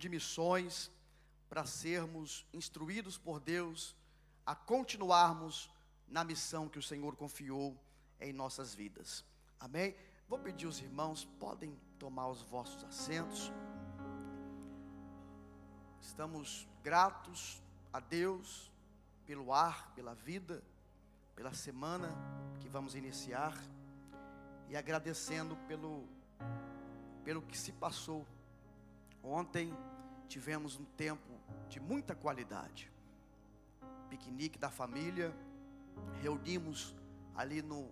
de missões, para sermos instruídos por Deus a continuarmos na missão que o Senhor confiou em nossas vidas. Amém? Vou pedir aos irmãos, podem tomar os vossos assentos. Estamos gratos a Deus pelo ar, pela vida, pela semana que vamos iniciar, e agradecendo pelo que se passou. Ontem tivemos um tempo de muita qualidade, piquenique da família, reunimos ali no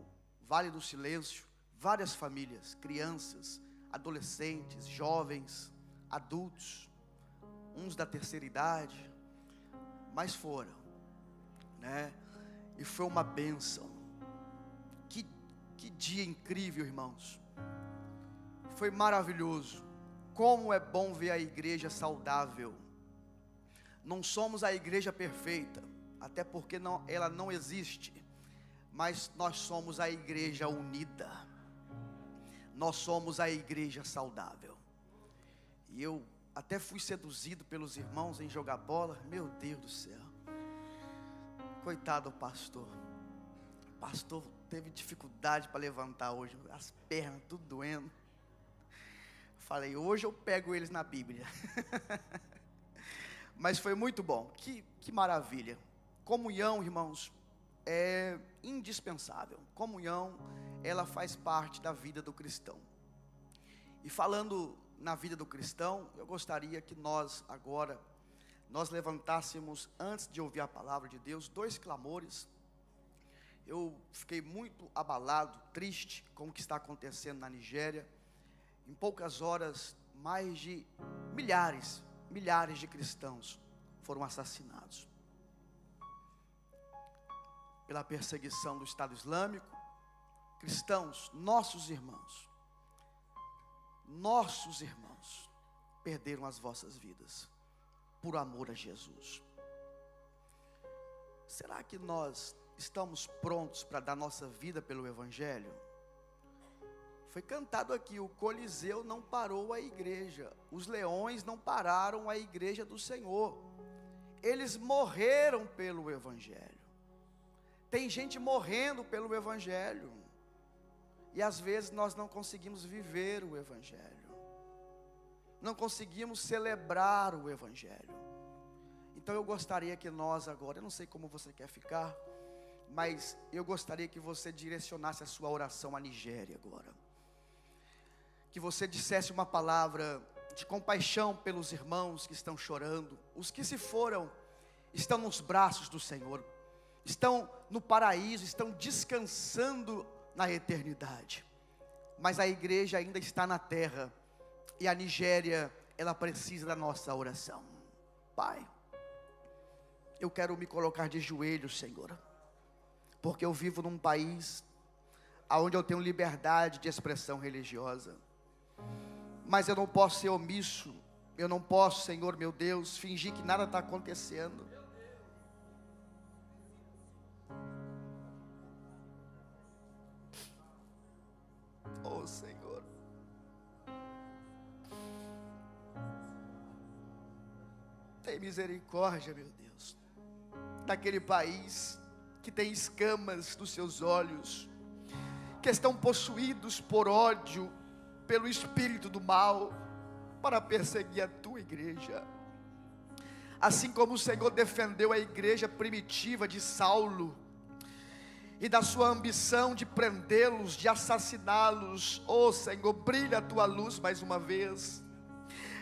Vale do Silêncio, várias famílias, crianças, adolescentes, jovens, adultos, uns da terceira idade, mas foram, né? E foi uma bênção. Que dia incrível, irmãos. Foi maravilhoso. Como é bom ver a igreja saudável. Não somos a igreja perfeita, até porque ela não existe, mas nós somos a igreja unida. Nós somos a igreja saudável. E eu até fui seduzido pelos irmãos em jogar bola. Meu Deus do céu. Coitado do pastor. O pastor teve dificuldade para levantar hoje. As pernas tudo doendo. Falei, hoje eu pego eles na Bíblia. Mas foi muito bom. Que maravilha. Comunhão, irmãos, é indispensável. Comunhão, ela faz parte da vida do cristão. E falando na vida do cristão, eu gostaria que nós levantássemos, antes de ouvir a palavra de Deus, 2 clamores. Eu fiquei muito abalado, triste com o que está acontecendo na Nigéria. Em poucas horas, mais de milhares de cristãos foram assassinados pela perseguição do Estado Islâmico. Cristãos, nossos irmãos, perderam as vossas vidas por amor a Jesus. Será que nós estamos prontos para dar nossa vida pelo Evangelho? Foi cantado aqui, o Coliseu não parou a igreja, os leões não pararam a igreja do Senhor, eles morreram pelo Evangelho. Tem gente morrendo pelo Evangelho, e às vezes nós não conseguimos viver o Evangelho, não conseguimos celebrar o Evangelho. Então eu gostaria que nós agora, eu não sei como você quer ficar, mas eu gostaria que você direcionasse a sua oração à Nigéria agora. Que você dissesse uma palavra de compaixão pelos irmãos que estão chorando. Os que se foram estão nos braços do Senhor, estão no paraíso, estão descansando na eternidade. Mas a igreja ainda está na terra, e a Nigéria, ela precisa da nossa oração. Pai, eu quero me colocar de joelhos, Senhor, porque eu vivo num país onde eu tenho liberdade de expressão religiosa, mas eu não posso ser omisso, eu não posso, Senhor meu Deus, fingir que nada está acontecendo. Oh Senhor, tem misericórdia, meu Deus, daquele país que tem escamas nos seus olhos, que estão possuídos por ódio, pelo espírito do mal, para perseguir a tua igreja. Assim como o Senhor defendeu a igreja primitiva de Saulo, e da sua ambição de prendê-los, de assassiná-los. Oh Senhor, brilha a tua luz mais uma vez,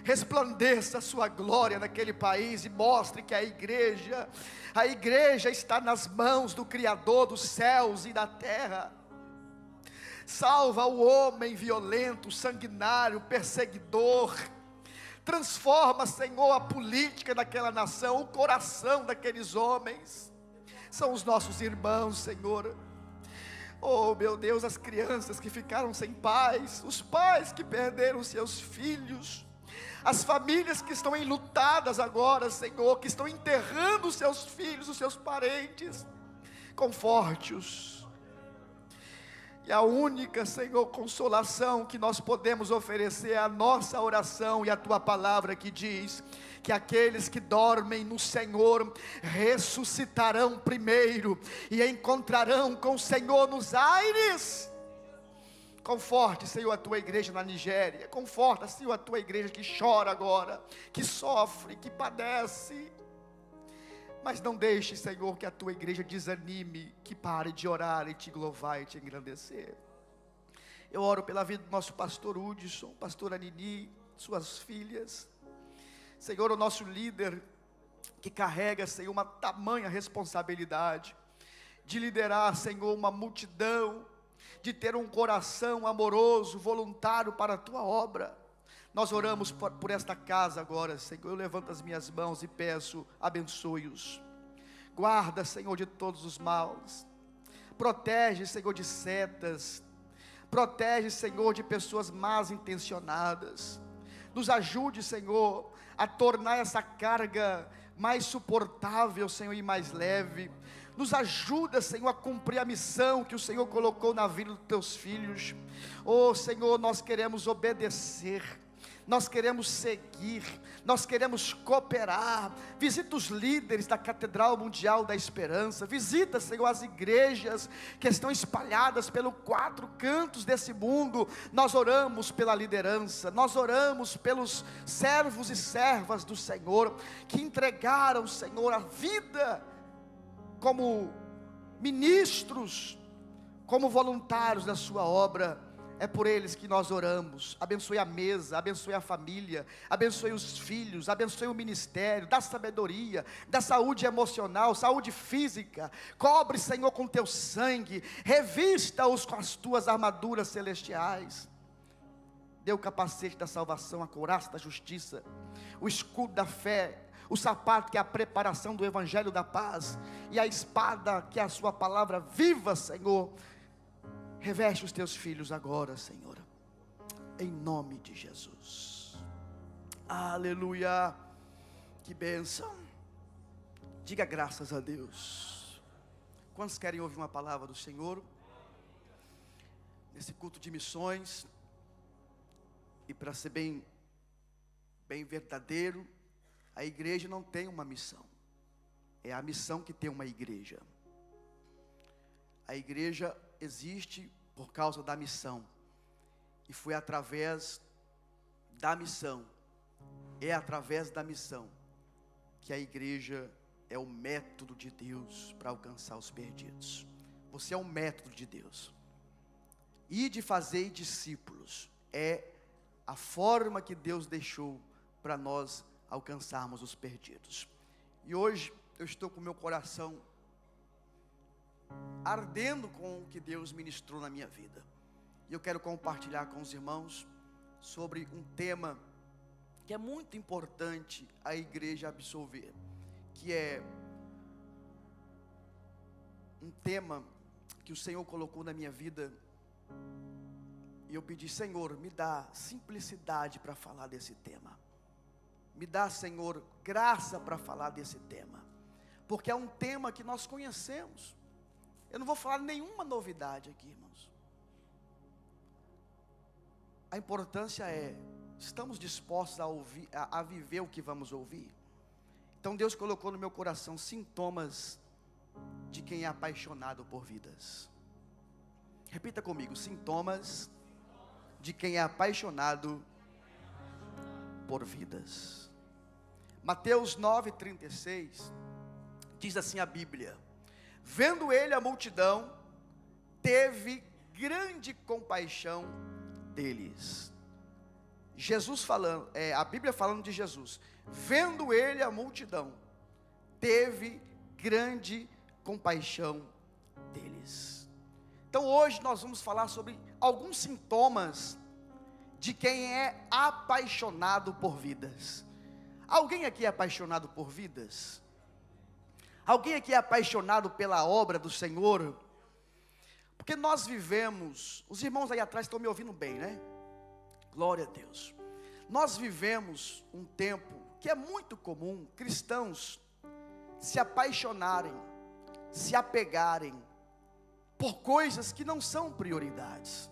resplandeça a sua glória naquele país, e mostre que a igreja está nas mãos do Criador dos céus e da terra. Salva o homem violento, sanguinário, perseguidor. Transforma, Senhor, a política daquela nação, o coração daqueles homens. São os nossos irmãos, Senhor. Oh meu Deus, as crianças que ficaram sem pais, os pais que perderam seus filhos, as famílias que estão enlutadas agora, Senhor, que estão enterrando os seus filhos, os seus parentes. Conforte-os. E a única, Senhor, consolação que nós podemos oferecer é a nossa oração e a Tua palavra que diz que aqueles que dormem no Senhor ressuscitarão primeiro e encontrarão com o Senhor nos aires. Conforte, Senhor, a Tua igreja na Nigéria. Conforta, Senhor, a Tua igreja que chora agora, que sofre, que padece. Mas não deixe, Senhor, que a Tua igreja desanime, que pare de orar e Te louvar e Te engrandecer. Eu oro pela vida do nosso pastor Hudson, pastora Nini, suas filhas. Senhor, o nosso líder, que carrega, Senhor, uma tamanha responsabilidade, de liderar, Senhor, uma multidão, de ter um coração amoroso, voluntário para a Tua obra. Nós oramos por esta casa agora, Senhor. Eu levanto as minhas mãos e peço, abençoe-os. Guarda, Senhor, de todos os males. Protege, Senhor, de setas. Protege, Senhor, de pessoas más intencionadas. Nos ajude, Senhor, a tornar essa carga mais suportável, Senhor, e mais leve. Nos ajuda, Senhor, a cumprir a missão que o Senhor colocou na vida dos Teus filhos. Oh, Senhor, nós queremos obedecer, nós queremos seguir, nós queremos cooperar. Visita os líderes da Catedral Mundial da Esperança. Visita, Senhor, as igrejas que estão espalhadas pelos 4 cantos desse mundo. Nós oramos pela liderança, nós oramos pelos servos e servas do Senhor, que entregaram, Senhor, a vida como ministros, como voluntários da Sua obra. É por eles que nós oramos. Abençoe a mesa, abençoe a família, abençoe os filhos, abençoe o ministério, dá sabedoria, dá saúde emocional, saúde física. Cobre, Senhor, com Teu sangue, revista-os com as Tuas armaduras celestiais. Dê o capacete da salvação, a couraça da justiça, o escudo da fé, o sapato que é a preparação do evangelho da paz, e a espada que é a Sua palavra viva, Senhor. Reveste os Teus filhos agora, Senhor, em nome de Jesus. Aleluia, que bênção. Diga graças a Deus. Quantos querem ouvir uma palavra do Senhor? Nesse culto de missões, e para ser bem verdadeiro, a igreja não tem uma missão, é a missão que tem uma igreja. A igreja existe por causa da missão, e foi através da missão, é através da missão, que a igreja é o método de Deus para alcançar os perdidos. Você é um método de Deus. E de fazer discípulos é a forma que Deus deixou para nós alcançarmos os perdidos. E hoje eu estou com meu coração ardendo com o que Deus ministrou na minha vida, e eu quero compartilhar com os irmãos sobre um tema que é muito importante a igreja absorver, que é um tema que o Senhor colocou na minha vida, e eu pedi: Senhor, me dá simplicidade para falar desse tema, me dá, Senhor, graça para falar desse tema, porque é um tema que nós conhecemos. Eu não vou falar nenhuma novidade aqui, irmãos. A importância é, estamos dispostos a ouvir, a viver o que vamos ouvir? Então Deus colocou no meu coração sintomas de quem é apaixonado por vidas. Repita comigo: sintomas de quem é apaixonado por vidas. Mateus 9:36, diz assim a Bíblia: vendo ele a multidão, teve grande compaixão deles. Jesus falando, a Bíblia falando de Jesus. Vendo ele a multidão, teve grande compaixão deles. Então hoje nós vamos falar sobre alguns sintomas de quem é apaixonado por vidas. Alguém aqui é apaixonado por vidas? Alguém aqui é apaixonado pela obra do Senhor? Porque nós vivemos, os irmãos aí atrás estão me ouvindo bem, né? Glória a Deus. Nós vivemos um tempo que é muito comum cristãos se apaixonarem, se apegarem por coisas que não são prioridades.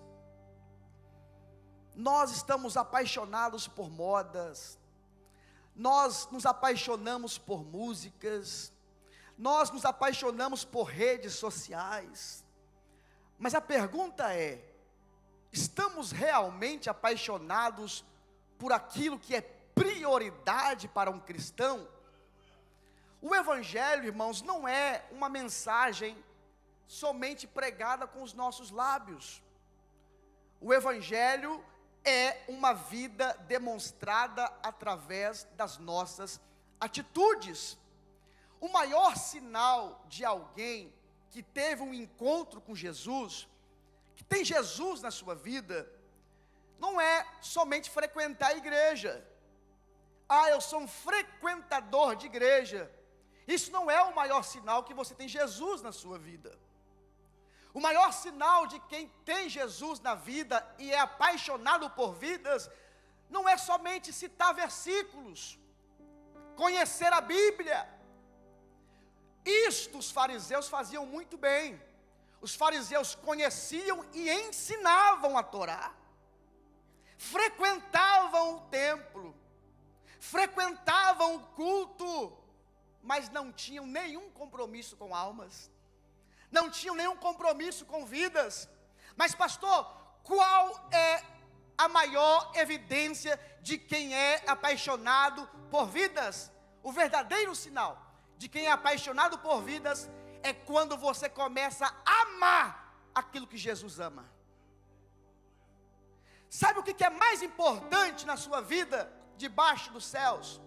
Nós estamos apaixonados por modas, nós nos apaixonamos por músicas, nós nos apaixonamos por redes sociais, mas a pergunta é: estamos realmente apaixonados por aquilo que é prioridade para um cristão? O Evangelho, irmãos, não é uma mensagem somente pregada com os nossos lábios. O Evangelho é uma vida demonstrada através das nossas atitudes. O maior sinal de alguém que teve um encontro com Jesus, que tem Jesus na sua vida, não é somente frequentar a igreja. Ah, eu sou um frequentador de igreja. Isso não é o maior sinal que você tem Jesus na sua vida. O maior sinal de quem tem Jesus na vida e é apaixonado por vidas, não é somente citar versículos, conhecer a Bíblia. Isto os fariseus faziam muito bem. Os fariseus conheciam e ensinavam a Torá, frequentavam o templo, frequentavam o culto, mas não tinham nenhum compromisso com almas, não tinham nenhum compromisso com vidas. Mas pastor, qual é a maior evidência de quem é apaixonado por vidas? O verdadeiro sinal de quem é apaixonado por vidas é quando você começa a amar aquilo que Jesus ama. Sabe o que é mais importante na sua vida debaixo dos céus?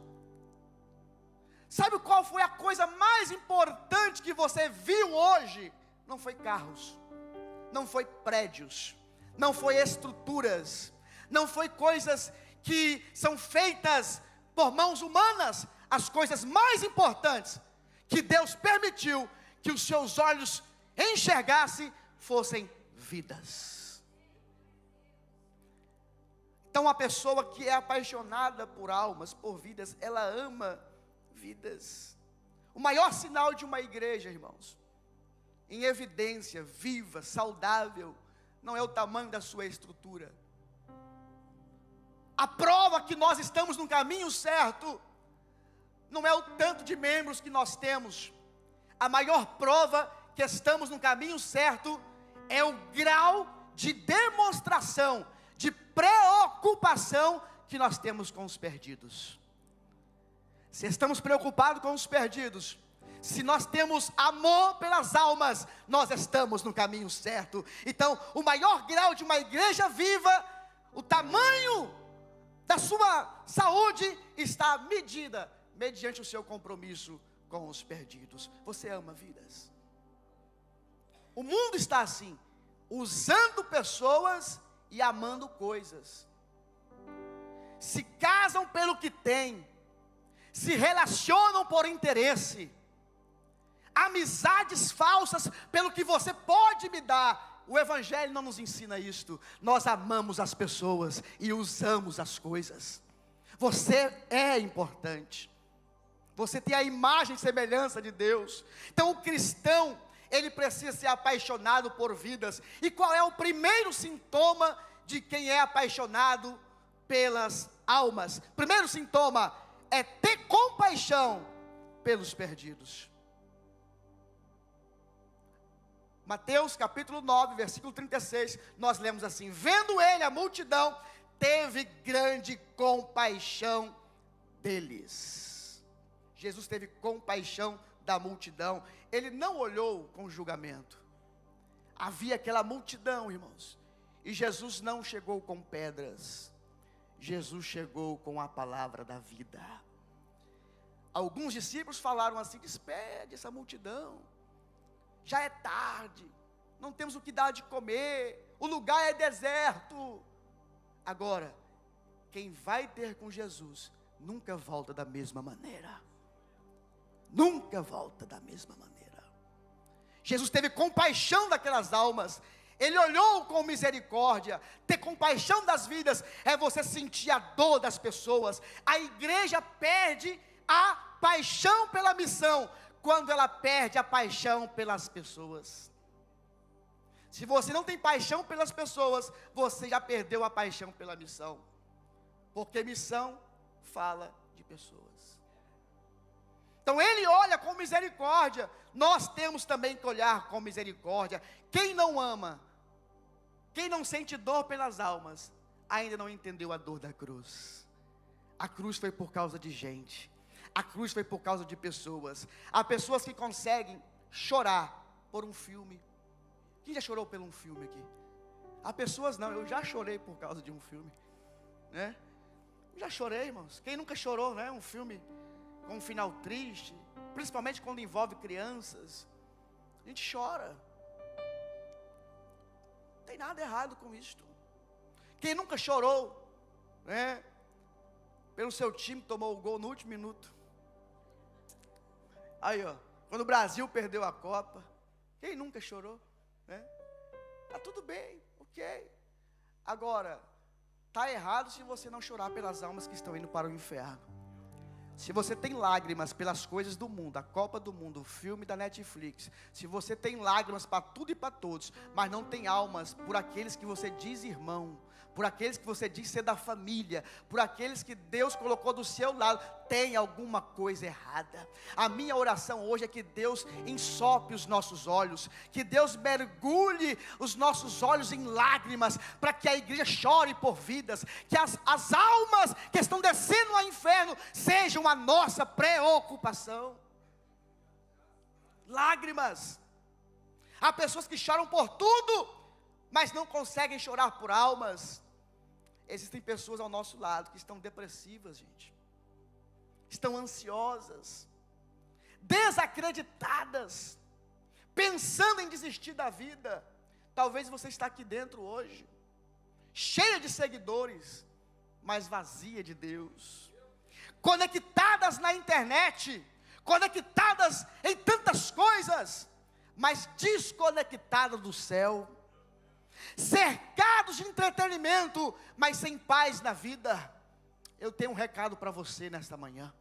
Sabe qual foi a coisa mais importante que você viu hoje? Não foi carros, não foi prédios, não foi estruturas, não foi coisas que são feitas por mãos humanas. As coisas mais importantes que Deus permitiu que os seus olhos enxergassem fossem vidas. Então a pessoa que é apaixonada por almas, por vidas, ela ama vidas. O maior sinal de uma igreja, irmãos, em evidência, viva, saudável, não é o tamanho da sua estrutura. A prova que nós estamos no caminho certo não é o tanto de membros que nós temos. A maior prova que estamos no caminho certo é o grau de demonstração, de preocupação que nós temos com os perdidos. Se estamos preocupados com os perdidos, se nós temos amor pelas almas, nós estamos no caminho certo. Então, o maior grau de uma igreja viva, o tamanho da sua saúde está medida mediante o seu compromisso com os perdidos. Você ama vidas. O mundo está assim, usando pessoas e amando coisas. Se casam pelo que têm, se relacionam por interesse, amizades falsas pelo que você pode me dar. O Evangelho não nos ensina isto. Nós amamos as pessoas e usamos as coisas. Você é importante. Você tem a imagem e semelhança de Deus. Então o cristão, ele precisa ser apaixonado por vidas. E qual é o primeiro sintoma de quem é apaixonado pelas almas? Primeiro sintoma é ter compaixão pelos perdidos. Mateus capítulo 9, versículo 36, nós lemos assim: vendo ele a multidão, teve grande compaixão deles. Jesus teve compaixão da multidão. Ele não olhou com julgamento. Havia aquela multidão, irmãos, e Jesus não chegou com pedras. Jesus chegou com a palavra da vida. Alguns discípulos falaram assim: despede essa multidão, já é tarde, não temos o que dar de comer, o lugar é deserto. Agora, quem vai ter com Jesus, nunca volta da mesma maneira. Nunca volta da mesma maneira. Jesus teve compaixão daquelas almas. Ele olhou com misericórdia. Ter compaixão das vidas é você sentir a dor das pessoas. A igreja perde a paixão pela missão quando ela perde a paixão pelas pessoas. Se você não tem paixão pelas pessoas, você já perdeu a paixão pela missão. Porque missão fala de pessoas. Então ele olha com misericórdia. Nós temos também que olhar com misericórdia. Quem não ama, quem não sente dor pelas almas, ainda não entendeu a dor da cruz. A cruz foi por causa de gente. A cruz foi por causa de pessoas. Há pessoas que conseguem chorar por um filme. Quem já chorou por um filme aqui? Há pessoas não, eu já chorei por causa de um filme, né? Já chorei, irmãos. Quem nunca chorou, né? Um filme com um final triste, principalmente quando envolve crianças. A gente chora. Não tem nada errado com isto. Quem nunca chorou, né? Pelo seu time tomou o gol no último minuto. Aí, ó, quando o Brasil perdeu a Copa, quem nunca chorou, né? Tá tudo bem, ok. Agora, tá errado se você não chorar pelas almas que estão indo para o inferno. Se você tem lágrimas pelas coisas do mundo, a Copa do Mundo, o filme da Netflix, se você tem lágrimas para tudo e para todos, mas não tem almas por aqueles que você diz irmão, por aqueles que você diz ser da família, por aqueles que Deus colocou do seu lado, tem alguma coisa errada. A minha oração hoje é que Deus ensope os nossos olhos, que Deus mergulhe os nossos olhos em lágrimas, para que a igreja chore por vidas, que as almas que estão descendo ao inferno sejam a nossa preocupação. Lágrimas. Há pessoas que choram por tudo, mas não conseguem chorar por almas. Existem pessoas ao nosso lado que estão depressivas, gente. Estão ansiosas, desacreditadas, pensando em desistir da vida. Talvez você está aqui dentro hoje, cheia de seguidores, mas vazia de Deus. Conectadas na internet, conectadas em tantas coisas, mas desconectadas do céu. Cercados de entretenimento, mas sem paz na vida. Eu tenho um recado para você nesta manhã.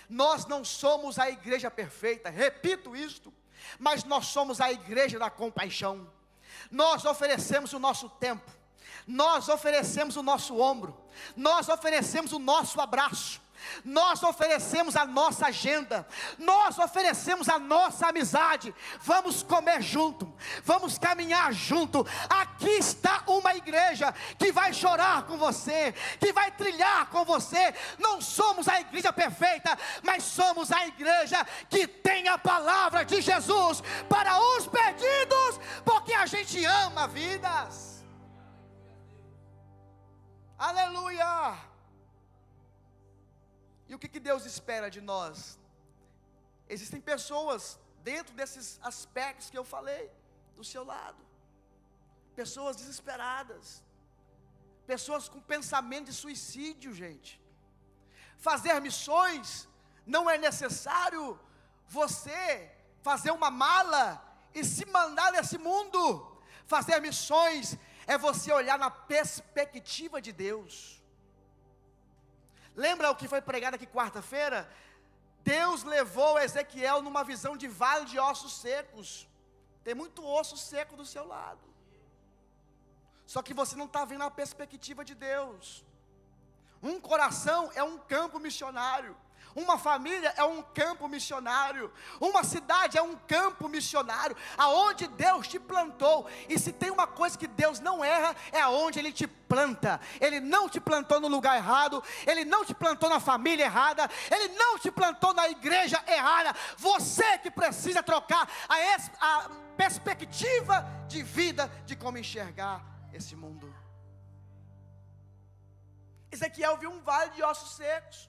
Nós não somos a igreja perfeita, repito isto, mas nós somos a igreja da compaixão. Nós oferecemos o nosso tempo, nós oferecemos o nosso ombro, nós oferecemos o nosso abraço, nós oferecemos a nossa agenda, nós oferecemos a nossa amizade. Vamos comer junto, vamos caminhar junto. Aqui está uma igreja que vai chorar com você, que vai trilhar com você. Não somos a igreja perfeita, mas somos a igreja que tem a palavra de Jesus para os perdidos, porque a gente ama vidas. Aleluia! E o que Deus espera de nós? Existem pessoas dentro desses aspectos que eu falei, do seu lado. Pessoas desesperadas. Pessoas com pensamento de suicídio, gente. Fazer missões, não é necessário você fazer uma mala e se mandar desse mundo. Fazer missões é você olhar na perspectiva de Deus. Lembra o que foi pregado aqui quarta-feira? Deus levou Ezequiel numa visão de vale de ossos secos. Tem muito osso seco do seu lado. Só que você não está vendo a perspectiva de Deus. Um coração é um campo missionário. Uma família é um campo missionário. Uma cidade é um campo missionário, aonde Deus te plantou. E se tem uma coisa que Deus não erra, é aonde Ele te planta. Ele não te plantou no lugar errado, Ele não te plantou na família errada, Ele não te plantou na igreja errada. Você que precisa trocar a perspectiva de vida, de como enxergar esse mundo. Ezequiel viu um vale de ossos secos.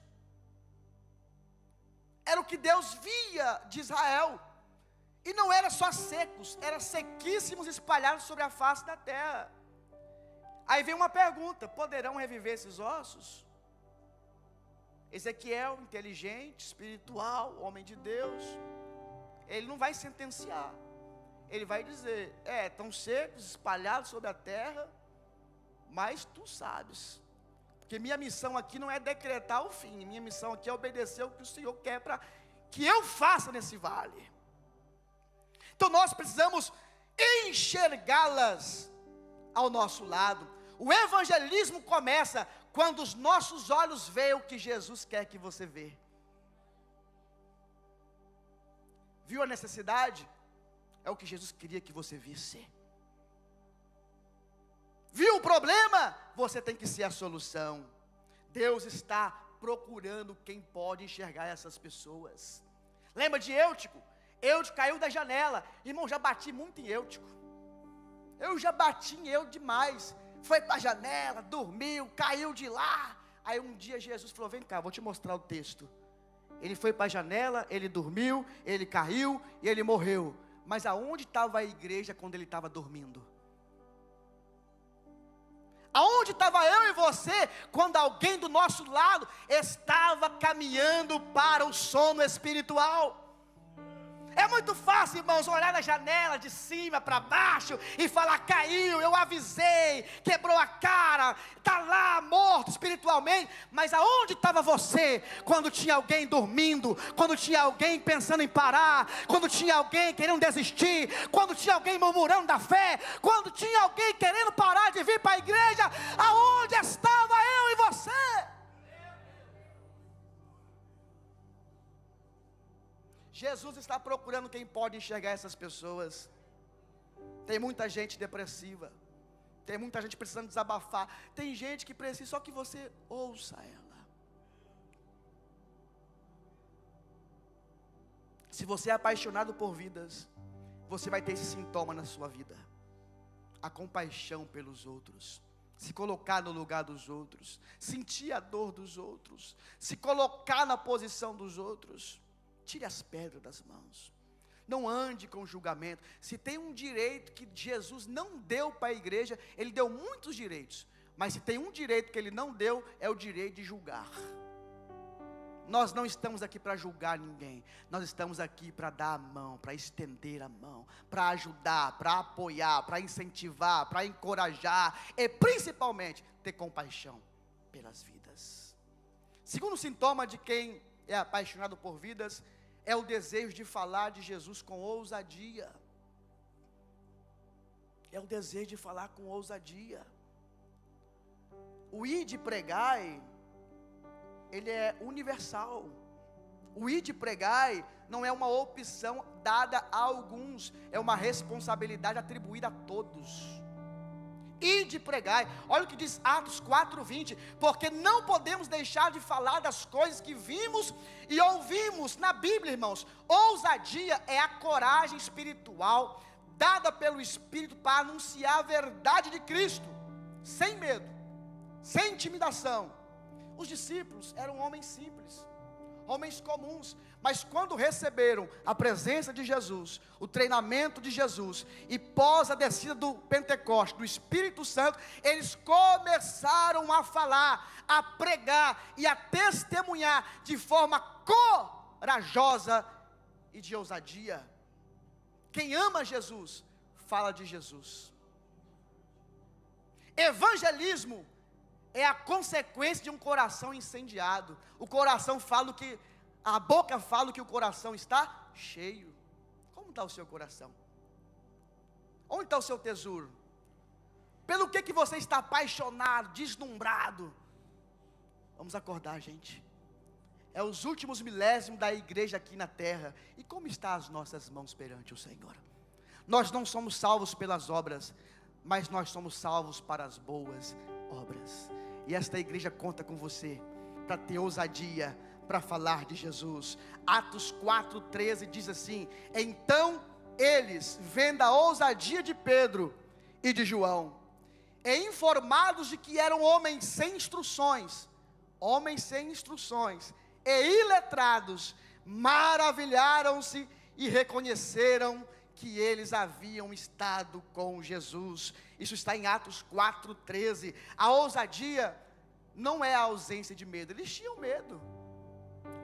Era o que Deus via de Israel. E não era só secos, eram sequíssimos espalhados sobre a face da terra. Aí vem uma pergunta: poderão reviver esses ossos? Ezequiel, inteligente, espiritual, homem de Deus, ele não vai sentenciar. Ele vai dizer: estão secos, espalhados sobre a terra, mas tu sabes. Porque minha missão aqui não é decretar o fim, minha missão aqui é obedecer o que o Senhor quer para que eu faça nesse vale. Então nós precisamos enxergá-las ao nosso lado. O evangelismo começa quando os nossos olhos veem o que Jesus quer que você vê. Viu a necessidade? É o que Jesus queria que você visse. Viu o problema? Você tem que ser a solução. Deus está procurando quem pode enxergar essas pessoas. Lembra de Eutico? Eutico caiu da janela. Irmão, já bati muito em Eutico. Eu já bati em Eutico demais. Foi para a janela, dormiu, caiu de lá. Aí um dia Jesus falou: vem cá, vou te mostrar o texto. Ele foi para a janela, ele dormiu, ele caiu e ele morreu. Mas aonde estava a igreja quando ele estava dormindo? Aonde estava eu e você quando alguém do nosso lado estava caminhando para o sono espiritual? É muito fácil, irmãos, olhar na janela de cima para baixo e falar: caiu, eu avisei, quebrou a cara, está lá morto espiritualmente. Mas aonde estava você quando tinha alguém dormindo, quando tinha alguém pensando em parar, quando tinha alguém querendo desistir, quando tinha alguém murmurando da fé, quando tinha alguém querendo parar de vir para a igreja? Aonde estava eu e você? Jesus está procurando quem pode enxergar essas pessoas. Tem muita gente depressiva. Tem muita gente precisando desabafar. Tem gente que precisa só que você ouça ela. Se você é apaixonado por vidas, você vai ter esse sintoma na sua vida. A compaixão pelos outros. Se colocar no lugar dos outros. Sentir a dor dos outros. Se colocar na posição dos outros. Tire as pedras das mãos. Não ande com julgamento. Se tem um direito que Jesus não deu para a igreja, Ele deu muitos direitos. Mas se tem um direito que Ele não deu, é o direito de julgar. Nós não estamos aqui para julgar ninguém. Nós estamos aqui para dar a mão, para estender a mão, para ajudar, para apoiar, para incentivar, para encorajar. E principalmente, ter compaixão pelas vidas. Segundo sintoma de quem é apaixonado por vidas, é o desejo de falar de Jesus com ousadia. É o desejo de falar com ousadia. O ide e pregai, ele é universal. O ide e pregai não é uma opção dada a alguns, é uma responsabilidade atribuída a todos. Ide e pregai. Olha o que diz Atos 4:20. Porque não podemos deixar de falar das coisas que vimos e ouvimos na Bíblia, irmãos. Ousadia é a coragem espiritual dada pelo Espírito para anunciar a verdade de Cristo, sem medo, sem intimidação. Os discípulos eram homens simples, homens comuns, mas quando receberam a presença de Jesus, o treinamento de Jesus, e pós a descida do Pentecostes, do Espírito Santo, eles começaram a falar, a pregar e a testemunhar de forma corajosa e de ousadia. Quem ama Jesus, fala de Jesus. Evangelismo é a consequência de um coração incendiado. O coração fala o que, a boca fala o que o coração está cheio. Como está o seu coração? Onde está o seu tesouro? Pelo que você está apaixonado, deslumbrado? Vamos acordar, gente. É os últimos milésimos da igreja aqui na terra. E como estão as nossas mãos perante o Senhor? Nós não somos salvos pelas obras, mas nós somos salvos para as boas obras. E esta igreja conta com você para ter ousadia para falar de Jesus. Atos 4:13 diz assim: então eles, vendo a ousadia de Pedro e de João, e informados de que eram homens sem instruções e iletrados, maravilharam-se e reconheceram que eles haviam estado com Jesus. Isso está em Atos 4:13. A ousadia não é a ausência de medo. Eles tinham medo.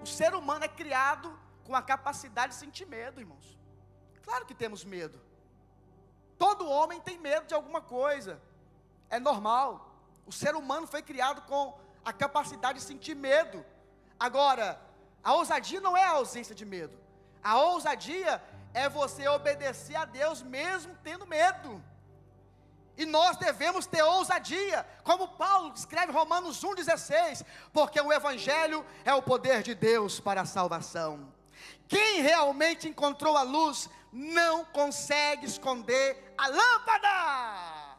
O ser humano é criado com a capacidade de sentir medo, irmãos. Claro que temos medo. Todo homem tem medo de alguma coisa. É normal. O ser humano foi criado com a capacidade de sentir medo. Agora, a ousadia não é a ausência de medo. A ousadia é você obedecer a Deus mesmo tendo medo. E nós devemos ter ousadia, como Paulo escreve em Romanos 1,16, porque o Evangelho é o poder de Deus para a salvação. Quem realmente encontrou a luz, não consegue esconder a lâmpada.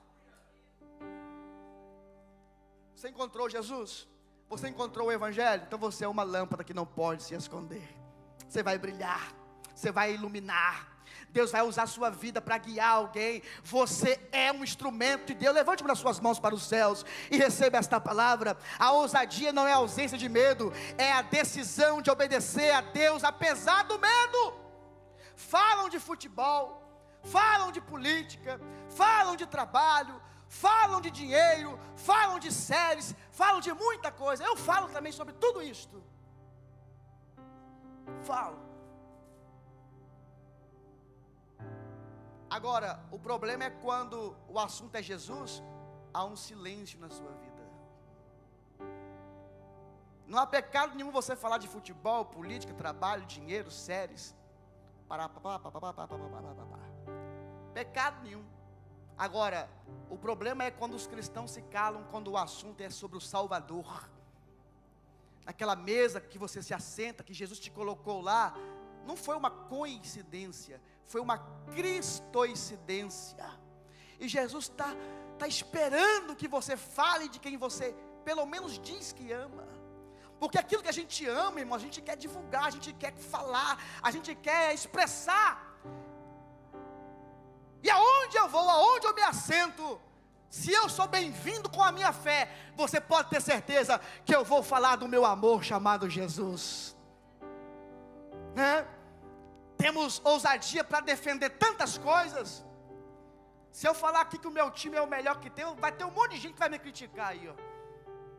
Você encontrou Jesus? Você encontrou o Evangelho? Então você é uma lâmpada que não pode se esconder. Você vai brilhar, você vai iluminar. Deus vai usar a sua vida para guiar alguém. Você é um instrumento de Deus. Levante as suas mãos para os céus e receba esta palavra. A ousadia não é a ausência de medo, é a decisão de obedecer a Deus apesar do medo. Falam de futebol, falam de política, falam de trabalho, falam de dinheiro, falam de séries, falam de muita coisa. Eu falo também sobre tudo isto. Falo. Agora, o problema é quando o assunto é Jesus, há um silêncio na sua vida. Não há pecado nenhum você falar de futebol, política, trabalho, dinheiro, séries. Pecado nenhum. Agora, o problema é quando os cristãos se calam quando o assunto é sobre o Salvador. Naquela mesa que você se assenta, que Jesus te colocou lá, não foi uma coincidência, foi uma cristoincidência. E Jesus está esperando que você fale de quem você pelo menos diz que ama. Porque aquilo que a gente ama, irmão, a gente quer divulgar, a gente quer falar, a gente quer expressar. E aonde eu vou, aonde eu me assento, se eu sou bem-vindo com a minha fé, você pode ter certeza que eu vou falar do meu amor chamado Jesus. Né? Temos ousadia para defender tantas coisas. Se eu falar aqui que o meu time é o melhor que tem, vai ter um monte de gente que vai me criticar aí, ó.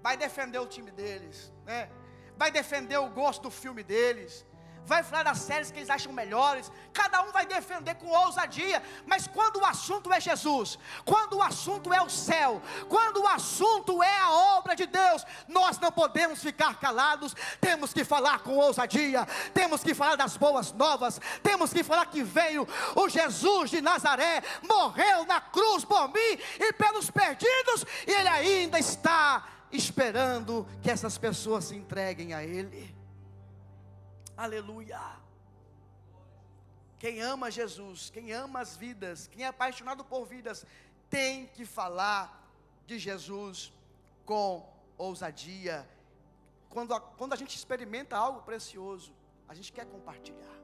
Vai defender o time deles, né? Vai defender o gosto do filme deles, vai falar das séries que eles acham melhores. Cada um vai defender com ousadia. Mas quando o assunto é Jesus, quando o assunto é o céu, quando o assunto é a obra de Deus, nós não podemos ficar calados. Temos que falar com ousadia, temos que falar das boas novas, temos que falar que veio o Jesus de Nazaré, morreu na cruz por mim e pelos perdidos, e Ele ainda está esperando que essas pessoas se entreguem a Ele. Aleluia. Quem ama Jesus, quem ama as vidas, quem é apaixonado por vidas, tem que falar de Jesus com ousadia. Quando a gente experimenta algo precioso, a gente quer compartilhar.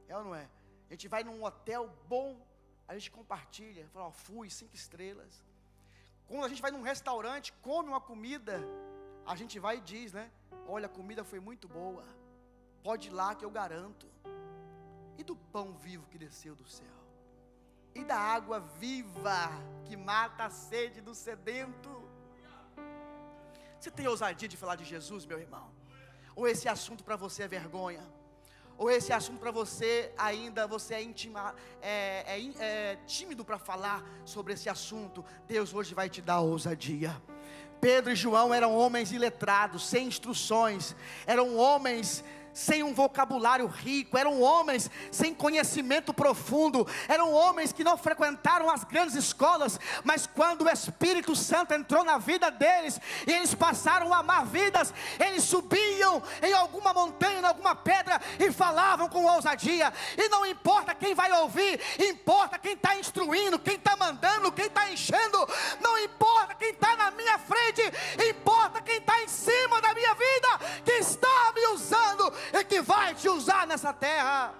É ou não é? A gente vai num hotel bom, a gente compartilha, fala, ó, fui 5 estrelas. Quando a gente vai num restaurante, come uma comida, a gente vai e diz, né? Olha, a comida foi muito boa, pode ir lá que eu garanto. E do pão vivo que desceu do céu? E da água viva que mata a sede do sedento? Você tem ousadia de falar de Jesus, meu irmão? Ou esse assunto para você é vergonha? Ou esse assunto para você ainda você é tímido para falar sobre esse assunto? Deus hoje vai te dar ousadia. Pedro e João eram homens iletrados, sem instruções, eram homens sem um vocabulário rico, eram homens sem conhecimento profundo, eram homens que não frequentaram as grandes escolas, mas quando o Espírito Santo entrou na vida deles, e eles passaram a amar vidas, eles subiam em alguma montanha, em alguma pedra, e falavam com ousadia, e não importa quem vai ouvir, importa quem está instruindo, quem está mandando, quem está enchendo, não importa quem está na minha frente, importa quem está em cima da minha vida, que está me usando, e que vai te usar nessa terra.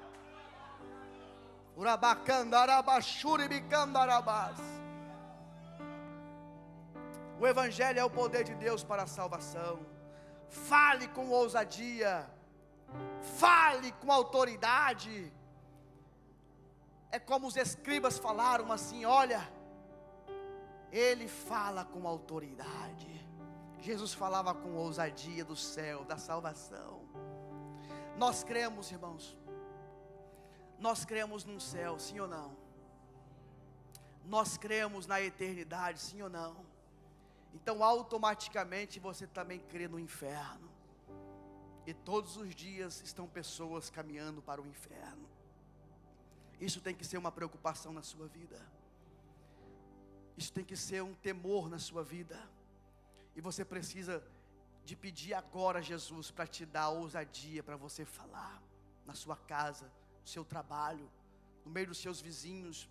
O Evangelho é o poder de Deus para a salvação. Fale com ousadia, fale com autoridade. É como os escribas falaram assim: olha, ele fala com autoridade. Jesus falava com ousadia do céu, da salvação. Nós cremos, irmãos, nós cremos num céu, sim ou não? Nós cremos na eternidade, sim ou não? Então automaticamente você também crê no inferno. E todos os dias estão pessoas caminhando para o inferno. Isso tem que ser uma preocupação na sua vida. Isso tem que ser um temor na sua vida. E você precisa de pedir agora a Jesus para te dar ousadia para você falar na sua casa, no seu trabalho, no meio dos seus vizinhos.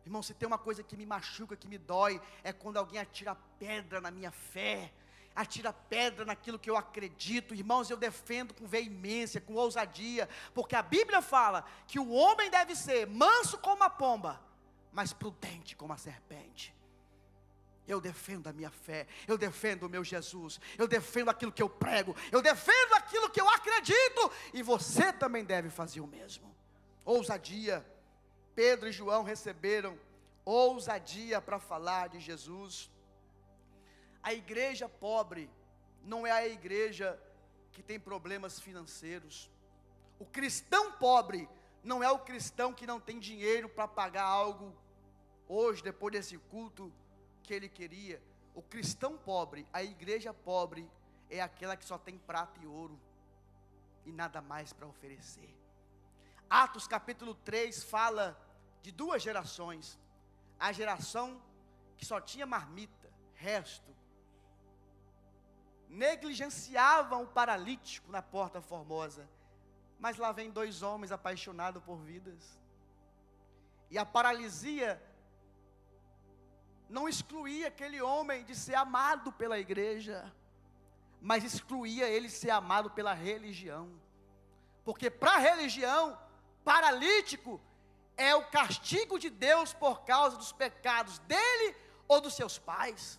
Irmão, se tem uma coisa que me machuca, que me dói, é quando alguém atira pedra na minha fé, atira pedra naquilo que eu acredito. Irmãos, eu defendo com veemência, com ousadia, porque a Bíblia fala que o homem deve ser manso como a pomba, mas prudente como a serpente. Eu defendo a minha fé, eu defendo o meu Jesus, eu defendo aquilo que eu prego, eu defendo aquilo que eu acredito, e você também deve fazer o mesmo. Ousadia. Pedro e João receberam ousadia para falar de Jesus. A igreja pobre não é a igreja que tem problemas financeiros. O cristão pobre não é o cristão que não tem dinheiro para pagar algo hoje, depois desse culto, que ele queria. O cristão pobre, a igreja pobre, é aquela que só tem prata e ouro e nada mais para oferecer. Atos capítulo 3 fala de duas gerações. A geração que só tinha marmita, resto, negligenciavam o paralítico na Porta Formosa. Mas lá vem dois homens apaixonados por vidas. E a paralisia não excluía aquele homem de ser amado pela igreja, mas excluía ele ser amado pela religião. Porque para a religião, paralítico é o castigo de Deus por causa dos pecados dele ou dos seus pais.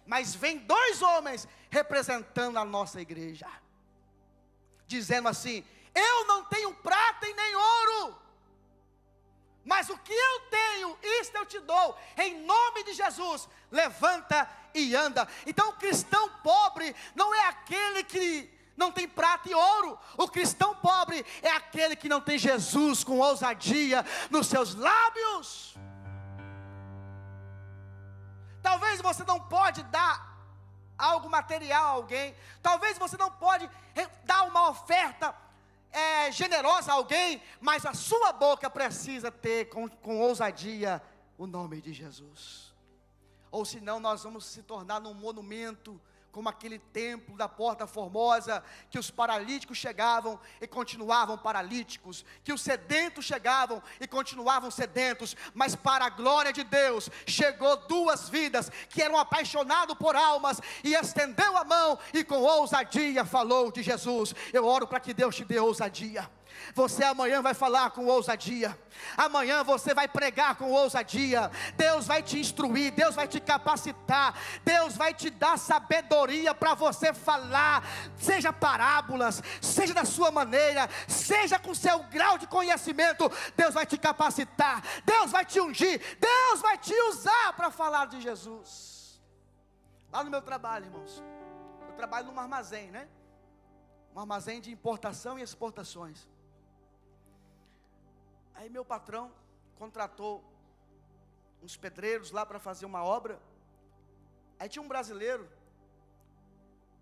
Mas vem dois homens representando a nossa igreja, dizendo assim: eu não tenho prata e nem ouro, mas o que eu tenho, isto eu te dou, em nome de Jesus, levanta e anda. Então o cristão pobre não é aquele que não tem prata e ouro. O cristão pobre é aquele que não tem Jesus com ousadia nos seus lábios. Talvez você não pode dar algo material a alguém, talvez você não pode dar uma oferta generosa a alguém, mas a sua boca precisa ter com ousadia o nome de Jesus. Ou senão nós vamos se tornar num monumento, como aquele templo da Porta Formosa, que os paralíticos chegavam e continuavam paralíticos, que os sedentos chegavam e continuavam sedentos, mas para a glória de Deus, chegou duas vidas, que eram apaixonados por almas, e estendeu a mão, e com ousadia falou de Jesus. Eu oro para que Deus te dê ousadia. Você amanhã vai falar com ousadia, amanhã você vai pregar com ousadia. Deus vai te instruir, Deus vai te capacitar, Deus vai te dar sabedoria para você falar, seja parábolas, seja da sua maneira, seja com seu grau de conhecimento. Deus vai te capacitar, Deus vai te ungir, Deus vai te usar para falar de Jesus. Lá no meu trabalho, irmãos, eu trabalho num armazém, né? Um armazém de importação e exportações. Aí meu patrão contratou uns pedreiros lá para fazer uma obra. Aí tinha um brasileiro,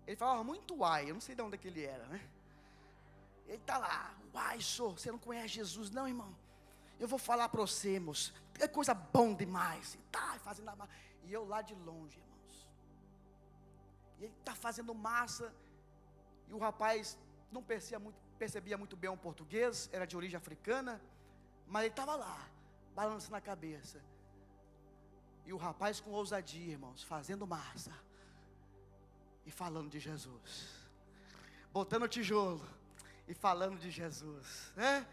ele falava muito uai, eu não sei de onde é que ele era, né? Ele está lá, uai, senhor, você não conhece Jesus não, irmão? Eu vou falar para você, moço, é coisa bom demais. E tá fazendo a massa, e eu lá de longe, irmãos. E ele está fazendo massa, e o rapaz não percebia muito bem o português, era de origem africana, mas ele estava lá, balançando a cabeça. E o rapaz com ousadia, irmãos, fazendo massa e falando de Jesus, botando tijolo e falando de Jesus, né?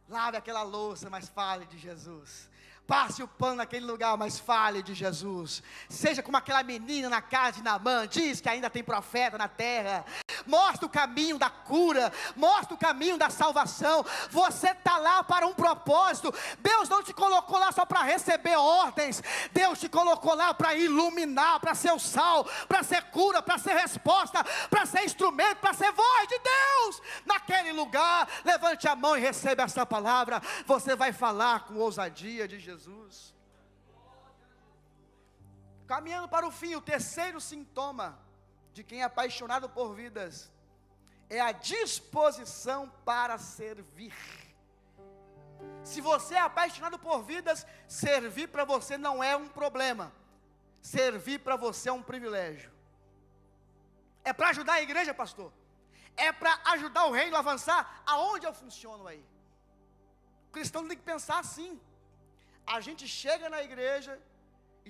Lave aquela louça, mas fale de Jesus. Passe o pano naquele lugar, mas fale de Jesus. Seja como aquela menina na casa de Naamã, diz que ainda tem profeta na terra. Mostra o caminho da cura, mostra o caminho da salvação. Você está lá para um propósito. Deus não te colocou lá só para receber ordens. Deus te colocou lá para iluminar, para ser o sal, para ser cura, para ser resposta, para ser instrumento, para ser voz de Deus naquele lugar. Levante a mão e receba essa palavra. Você vai falar com ousadia de Jesus. Caminhando para o fim, o terceiro sintoma de quem é apaixonado por vidas é a disposição para servir. Se você é apaixonado por vidas, servir para você não é um problema. Servir para você é um privilégio. É para ajudar a igreja, pastor? É para ajudar o reino a avançar? Aonde eu funciono aí? O cristão tem que pensar assim. A gente chega na igreja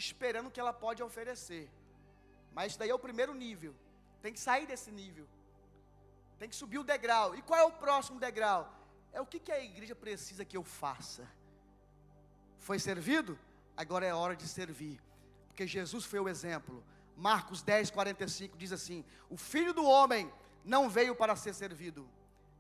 esperando o que ela pode oferecer. Mas isso daí é o primeiro nível. Tem que sair desse nível. Tem que subir o degrau. E qual é o próximo degrau? É o que a igreja precisa que eu faça. Foi servido? Agora é hora de servir. Porque Jesus foi o exemplo. Marcos 10, 45 diz assim: o Filho do Homem não veio para ser servido,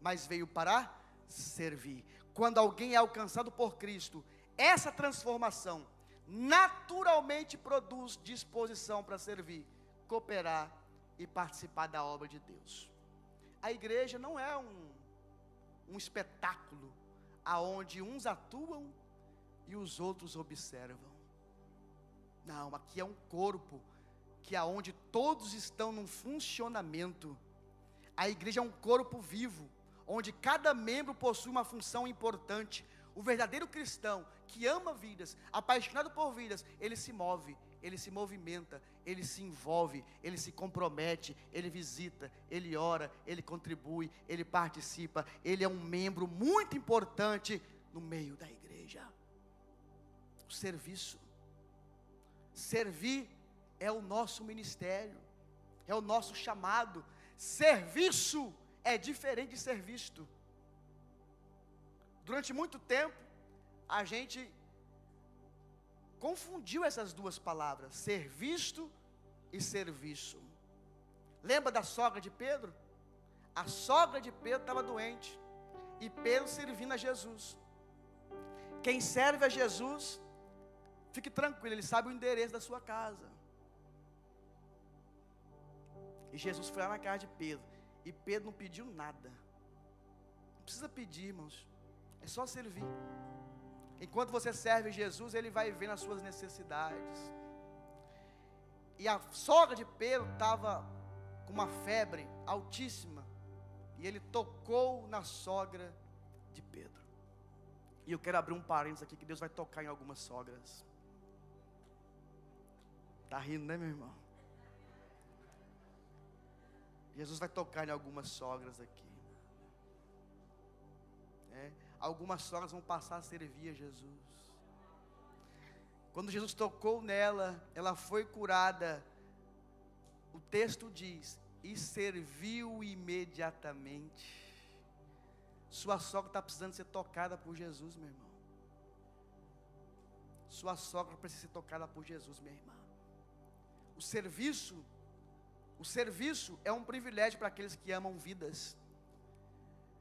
mas veio para servir. Quando alguém é alcançado por Cristo, essa transformação naturalmente produz disposição para servir, cooperar e participar da obra de Deus. A igreja não é um espetáculo aonde uns atuam e os outros observam. Não, aqui é um corpo que aonde todos estão num funcionamento. A igreja é um corpo vivo, onde cada membro possui uma função importante. O verdadeiro cristão que ama vidas, apaixonado por vidas, ele se move, ele se movimenta, ele se envolve, ele se compromete, ele visita, ele ora, ele contribui, ele participa, ele é um membro muito importante no meio da igreja. O serviço. Servir é o nosso ministério, é o nosso chamado. Serviço é diferente de ser visto. Durante muito tempo, a gente confundiu essas duas palavras, ser visto e serviço. Lembra da sogra de Pedro? A sogra de Pedro estava doente, e Pedro servindo a Jesus. Quem serve a Jesus, fique tranquilo, ele sabe o endereço da sua casa. E Jesus foi lá na casa de Pedro, e Pedro não pediu nada. Não precisa pedir, irmãos, é só servir. Enquanto você serve Jesus, Ele vai ver as suas necessidades. E a sogra de Pedro estava com uma febre altíssima, e ele tocou na sogra de Pedro. E eu quero abrir um parênteses aqui, que Deus vai tocar em algumas sogras. Está rindo, né, meu irmão? Jesus vai tocar em algumas sogras aqui. Algumas sogras vão passar a servir a Jesus. Quando Jesus tocou nela, ela foi curada. O texto diz: e serviu imediatamente. Sua sogra está precisando ser tocada por Jesus, meu irmão. Sua sogra precisa ser tocada por Jesus, minha irmã. O serviço é um privilégio para aqueles que amam vidas.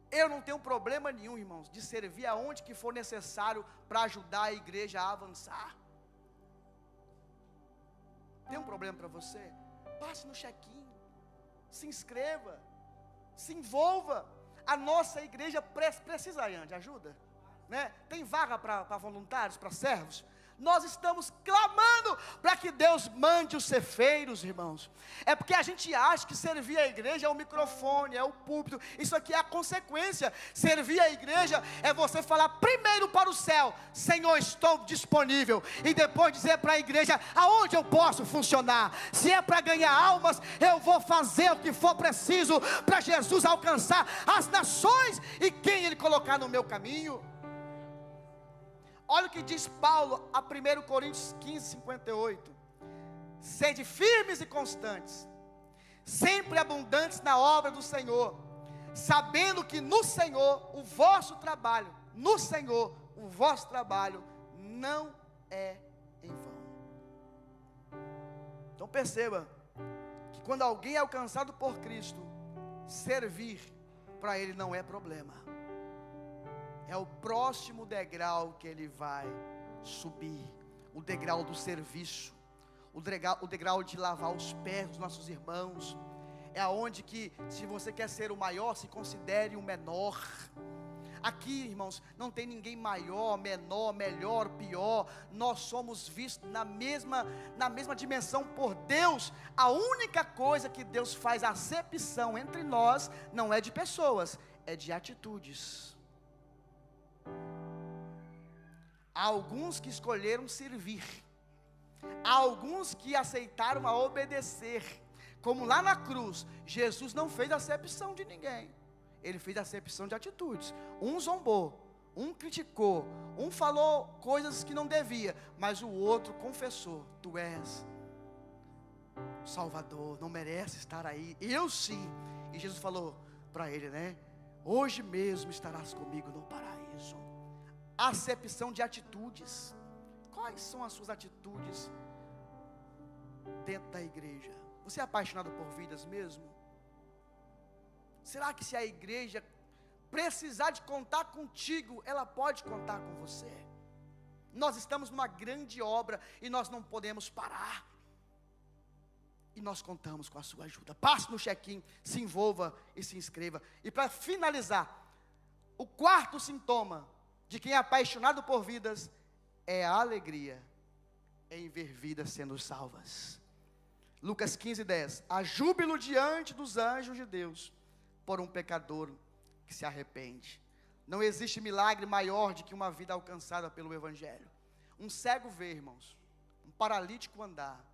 Eu não tenho problema nenhum, irmãos, de servir aonde que for necessário para ajudar a igreja a avançar. Tem um problema para você? Passe no check-in, se inscreva, se envolva. A nossa igreja precisa de ajuda, né? Tem vaga para voluntários, para servos? Nós estamos clamando para que Deus mande os cefeiros, irmãos. É porque a gente acha que servir a igreja é o microfone, é o púlpito. Isso aqui é a consequência. Servir a igreja é você falar primeiro para o céu: Senhor, estou disponível. E depois dizer para a igreja aonde eu posso funcionar. Se é para ganhar almas, eu vou fazer o que for preciso para Jesus alcançar as nações e quem Ele colocar no meu caminho. Olha o que diz Paulo a 1 Coríntios 15, 58. Sede firmes e constantes, sempre abundantes na obra do Senhor, sabendo que no Senhor o vosso trabalho, não é em vão. Então perceba, que quando alguém é alcançado por Cristo, servir para ele não é problema. É o próximo degrau que ele vai subir, o degrau do serviço, o degrau de lavar os pés dos nossos irmãos. É aonde que, se você quer ser o maior, se considere o menor. Aqui, irmãos, não tem ninguém maior, menor, melhor, pior. Nós somos vistos na mesma dimensão por Deus. A única coisa que Deus faz acepção entre nós não é de pessoas, é de atitudes. Há alguns que escolheram servir. Há alguns que aceitaram a obedecer. Como lá na cruz, Jesus não fez acepção de ninguém. Ele fez acepção de atitudes. Um zombou, um criticou, um falou coisas que não devia, mas o outro confessou: tu és Salvador, não merece estar aí, eu sim. E Jesus falou para ele, né? Hoje mesmo estarás comigo no paraíso. Acepção de atitudes. Quais são as suas atitudes dentro da igreja? Você é apaixonado por vidas mesmo? Será que se a igreja precisar de contar contigo, ela pode contar com você? Nós estamos numa grande obra e nós não podemos parar. E nós contamos com a sua ajuda. Passe no check-in, se envolva e se inscreva. E para finalizar, o quarto sintoma de quem é apaixonado por vidas é a alegria em ver vidas sendo salvas. Lucas 15:10. Há júbilo diante dos anjos de Deus por um pecador que se arrepende. Não existe milagre maior do que uma vida alcançada pelo Evangelho. Um cego ver, irmãos, um paralítico andar,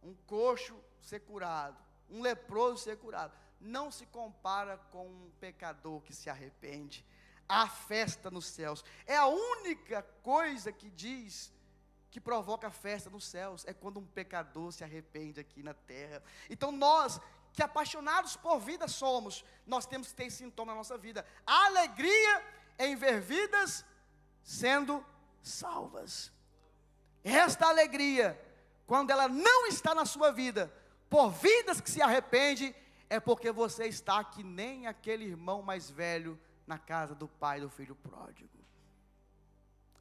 um coxo ser curado, um leproso ser curado, não se compara com um pecador que se arrepende. Há festa nos céus. É a única coisa que diz que provoca festa nos céus, é quando um pecador se arrepende aqui na terra. Então nós, que apaixonados por vida somos, nós temos que ter esse sintoma na nossa vida: a alegria em ver vidas sendo salvas. Esta alegria, quando ela não está na sua vida, por vidas que se arrependem, é porque você está que nem aquele irmão mais velho na casa do pai do filho pródigo.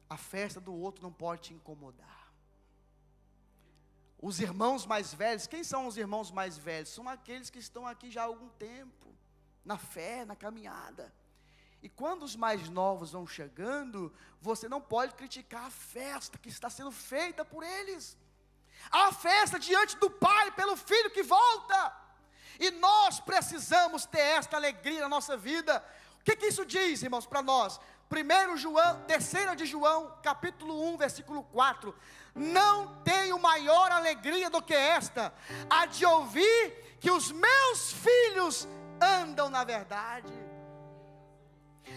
A festa do outro não pode te incomodar. Os irmãos mais velhos, quem são os irmãos mais velhos? São aqueles que estão aqui já há algum tempo, na fé, na caminhada. E quando os mais novos vão chegando, você não pode criticar a festa que está sendo feita por eles. A festa diante do Pai pelo Filho que volta. E nós precisamos ter esta alegria na nossa vida. O que isso diz, irmãos, para nós? 3 de João, capítulo 1, versículo 4. Não tenho maior alegria do que esta, a de ouvir que os meus filhos andam na verdade.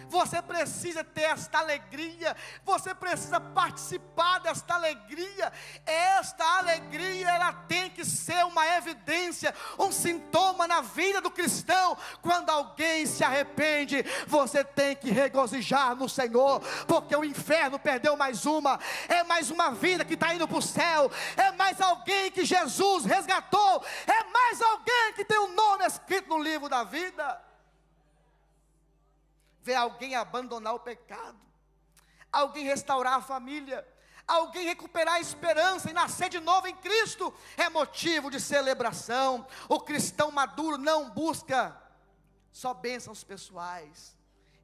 Você precisa ter esta alegria, você precisa participar desta alegria. Esta alegria, ela tem que ser uma evidência, um sintoma na vida do cristão. Quando alguém se arrepende, você tem que regozijar no Senhor, porque o inferno perdeu mais uma, é mais uma vida que está indo para o céu, é mais alguém que Jesus resgatou, é mais alguém que tem o nome escrito no livro da vida. Ver alguém abandonar o pecado, alguém restaurar a família, alguém recuperar a esperança e nascer de novo em Cristo, é motivo de celebração. O cristão maduro não busca só bênçãos pessoais,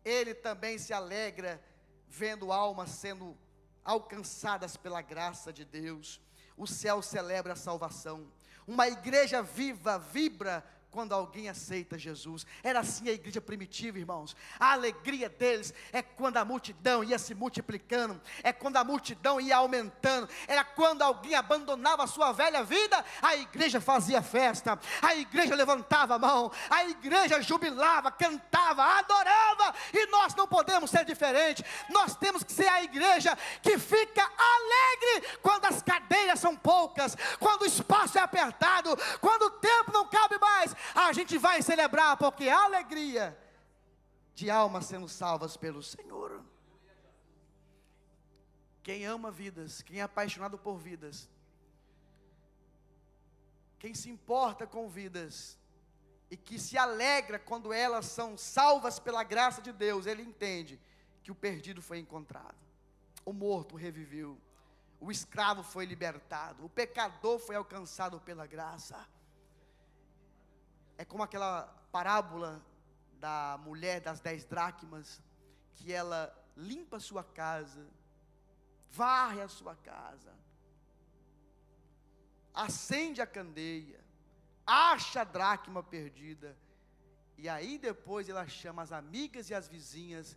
ele também se alegra vendo almas sendo alcançadas pela graça de Deus. O céu celebra a salvação. Uma igreja viva vibra quando alguém aceita Jesus. Era assim a igreja primitiva, irmãos. A alegria deles é quando a multidão ia se multiplicando, é quando a multidão ia aumentando, era quando alguém abandonava a sua velha vida, a igreja fazia festa, a igreja levantava a mão, a igreja jubilava, cantava, adorava. E nós não podemos ser diferentes. Nós temos que ser a igreja que fica alegre quando as cadeiras são poucas, quando o espaço é apertado, quando o tempo não cabe mais. A gente vai celebrar, porque a alegria de almas sendo salvas pelo Senhor. Quem ama vidas, quem é apaixonado por vidas, quem se importa com vidas e que se alegra quando elas são salvas pela graça de Deus, ele entende que o perdido foi encontrado, o morto reviveu, o escravo foi libertado, o pecador foi alcançado pela graça. É como aquela parábola da mulher das 10 dracmas, que ela limpa a sua casa, varre a sua casa, acende a candeia, acha a dracma perdida, e aí depois ela chama as amigas e as vizinhas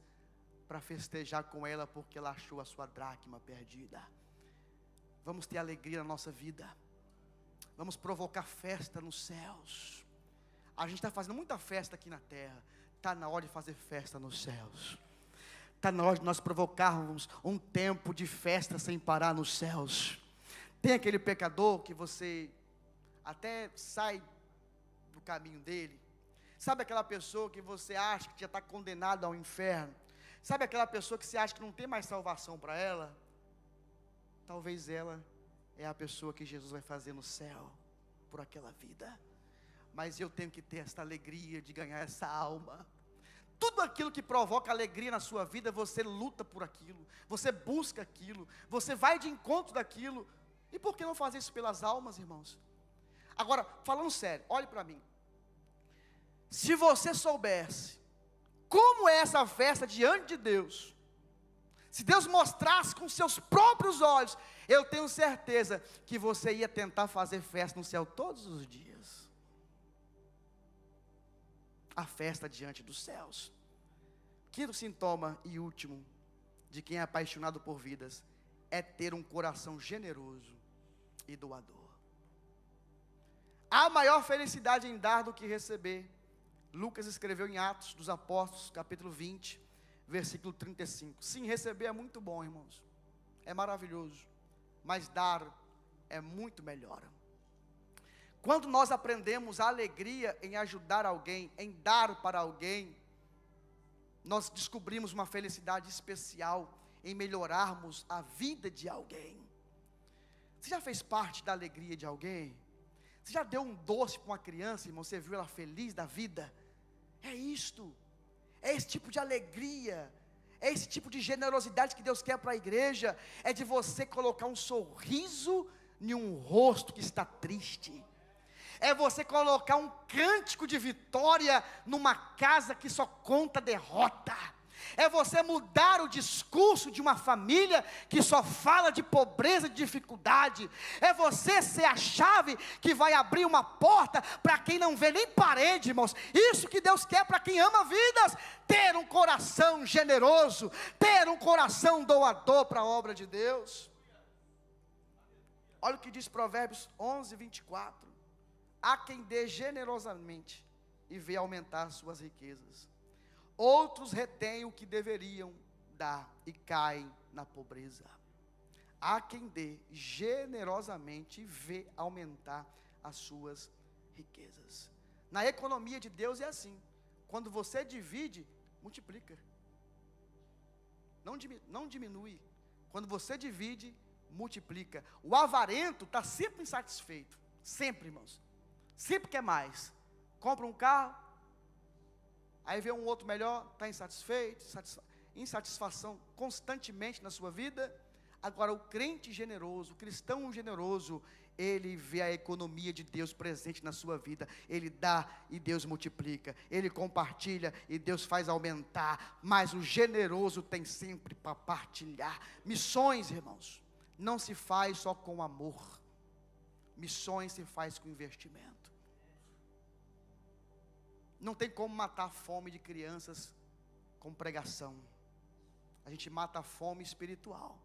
para festejar com ela porque ela achou a sua dracma perdida. Vamos ter alegria na nossa vida. Vamos provocar festa nos céus. A gente está fazendo muita festa aqui na terra. Está na hora de fazer festa nos céus. Está na hora de nós provocarmos um tempo de festa sem parar nos céus. Tem aquele pecador que você até sai do caminho dele. Sabe aquela pessoa que você acha que já está condenada ao inferno? Sabe aquela pessoa que você acha que não tem mais salvação para ela? Talvez ela é a pessoa que Jesus vai fazer no céu, por aquela vida. Mas eu tenho que ter esta alegria de ganhar essa alma. Tudo aquilo que provoca alegria na sua vida, você luta por aquilo, você busca aquilo, você vai de encontro daquilo. E por que não fazer isso pelas almas, irmãos? Agora, falando sério, olhe para mim. Se você soubesse como é essa festa diante de Deus, se Deus mostrasse com seus próprios olhos, eu tenho certeza que você ia tentar fazer festa no céu todos os dias. A festa diante dos céus. Quinto sintoma e último de quem é apaixonado por vidas é ter um coração generoso e doador. Há maior felicidade em dar do que receber. Lucas escreveu em Atos dos Apóstolos, capítulo 20, versículo 35. Sim, receber é muito bom, irmãos. É maravilhoso. Mas dar é muito melhor. Quando nós aprendemos a alegria em ajudar alguém, em dar para alguém, nós descobrimos uma felicidade especial em melhorarmos a vida de alguém. Você já fez parte da alegria de alguém? Você já deu um doce para uma criança, irmão? Você viu ela feliz da vida? É isto. É esse tipo de alegria. É esse tipo de generosidade que Deus quer para a igreja. É de você colocar um sorriso em um rosto que está triste. É você colocar um cântico de vitória numa casa que só conta derrota. É você mudar o discurso de uma família que só fala de pobreza e de dificuldade. É você ser a chave que vai abrir uma porta para quem não vê nem parede, irmãos. Isso que Deus quer para quem ama vidas. Ter um coração generoso, ter um coração doador para a obra de Deus. Olha o que diz Provérbios 11, 24. Há quem dê generosamente e vê aumentar suas riquezas. Outros retêm o que deveriam dar e caem na pobreza. Há quem dê generosamente e vê aumentar as suas riquezas. Na economia de Deus é assim. Quando você divide, multiplica. Não diminui. Quando você divide, multiplica. O avarento está sempre insatisfeito. Sempre, irmãos. Sempre quer mais. Compra um carro, aí vê um outro melhor, está insatisfeito, insatisfação constantemente na sua vida. Agora o crente generoso, o cristão generoso, ele vê a economia de Deus presente na sua vida. Ele dá e Deus multiplica, ele compartilha e Deus faz aumentar. Mas o generoso tem sempre para partilhar. Missões, irmãos, não se faz só com amor. Missões se faz com investimento. Não tem como matar a fome de crianças com pregação. A gente mata a fome espiritual.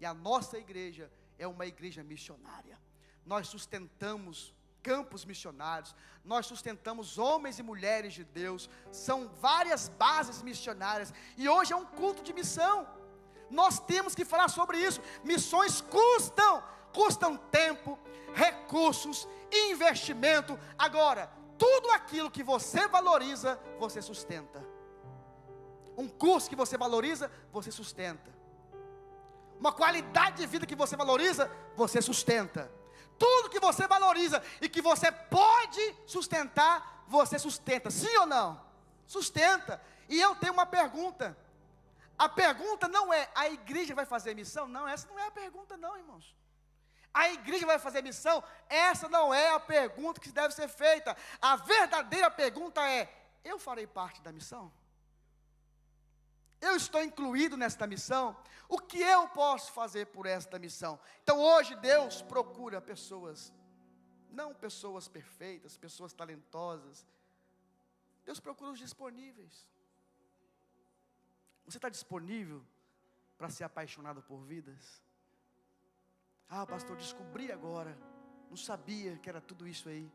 E a nossa igreja é uma igreja missionária. Nós sustentamos campos missionários. Nós sustentamos homens e mulheres de Deus. São várias bases missionárias. E hoje é um culto de missão. Nós temos que falar sobre isso. Missões custam tempo, recursos, investimento. Agora, tudo aquilo que você valoriza, você sustenta. Um curso que você valoriza, você sustenta. Uma qualidade de vida que você valoriza, você sustenta. Tudo que você valoriza e que você pode sustentar, você sustenta. Sim ou não? Sustenta. E eu tenho uma pergunta. A pergunta não é: a igreja vai fazer missão? Não, essa não é a pergunta não, irmãos. A igreja vai fazer missão? Essa não é a pergunta que deve ser feita. A verdadeira pergunta é: eu farei parte da missão? Eu estou incluído nesta missão? O que eu posso fazer por esta missão? Então hoje Deus procura pessoas, não pessoas perfeitas, pessoas talentosas. Deus procura os disponíveis. Você está disponível para ser apaixonado por vidas? Ah, pastor, descobri agora. Não sabia que era tudo isso aí.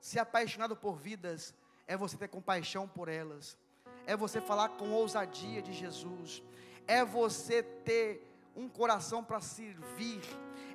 Ser apaixonado por vidas é você ter compaixão por elas. É você falar com ousadia de Jesus. É você ter um coração para servir.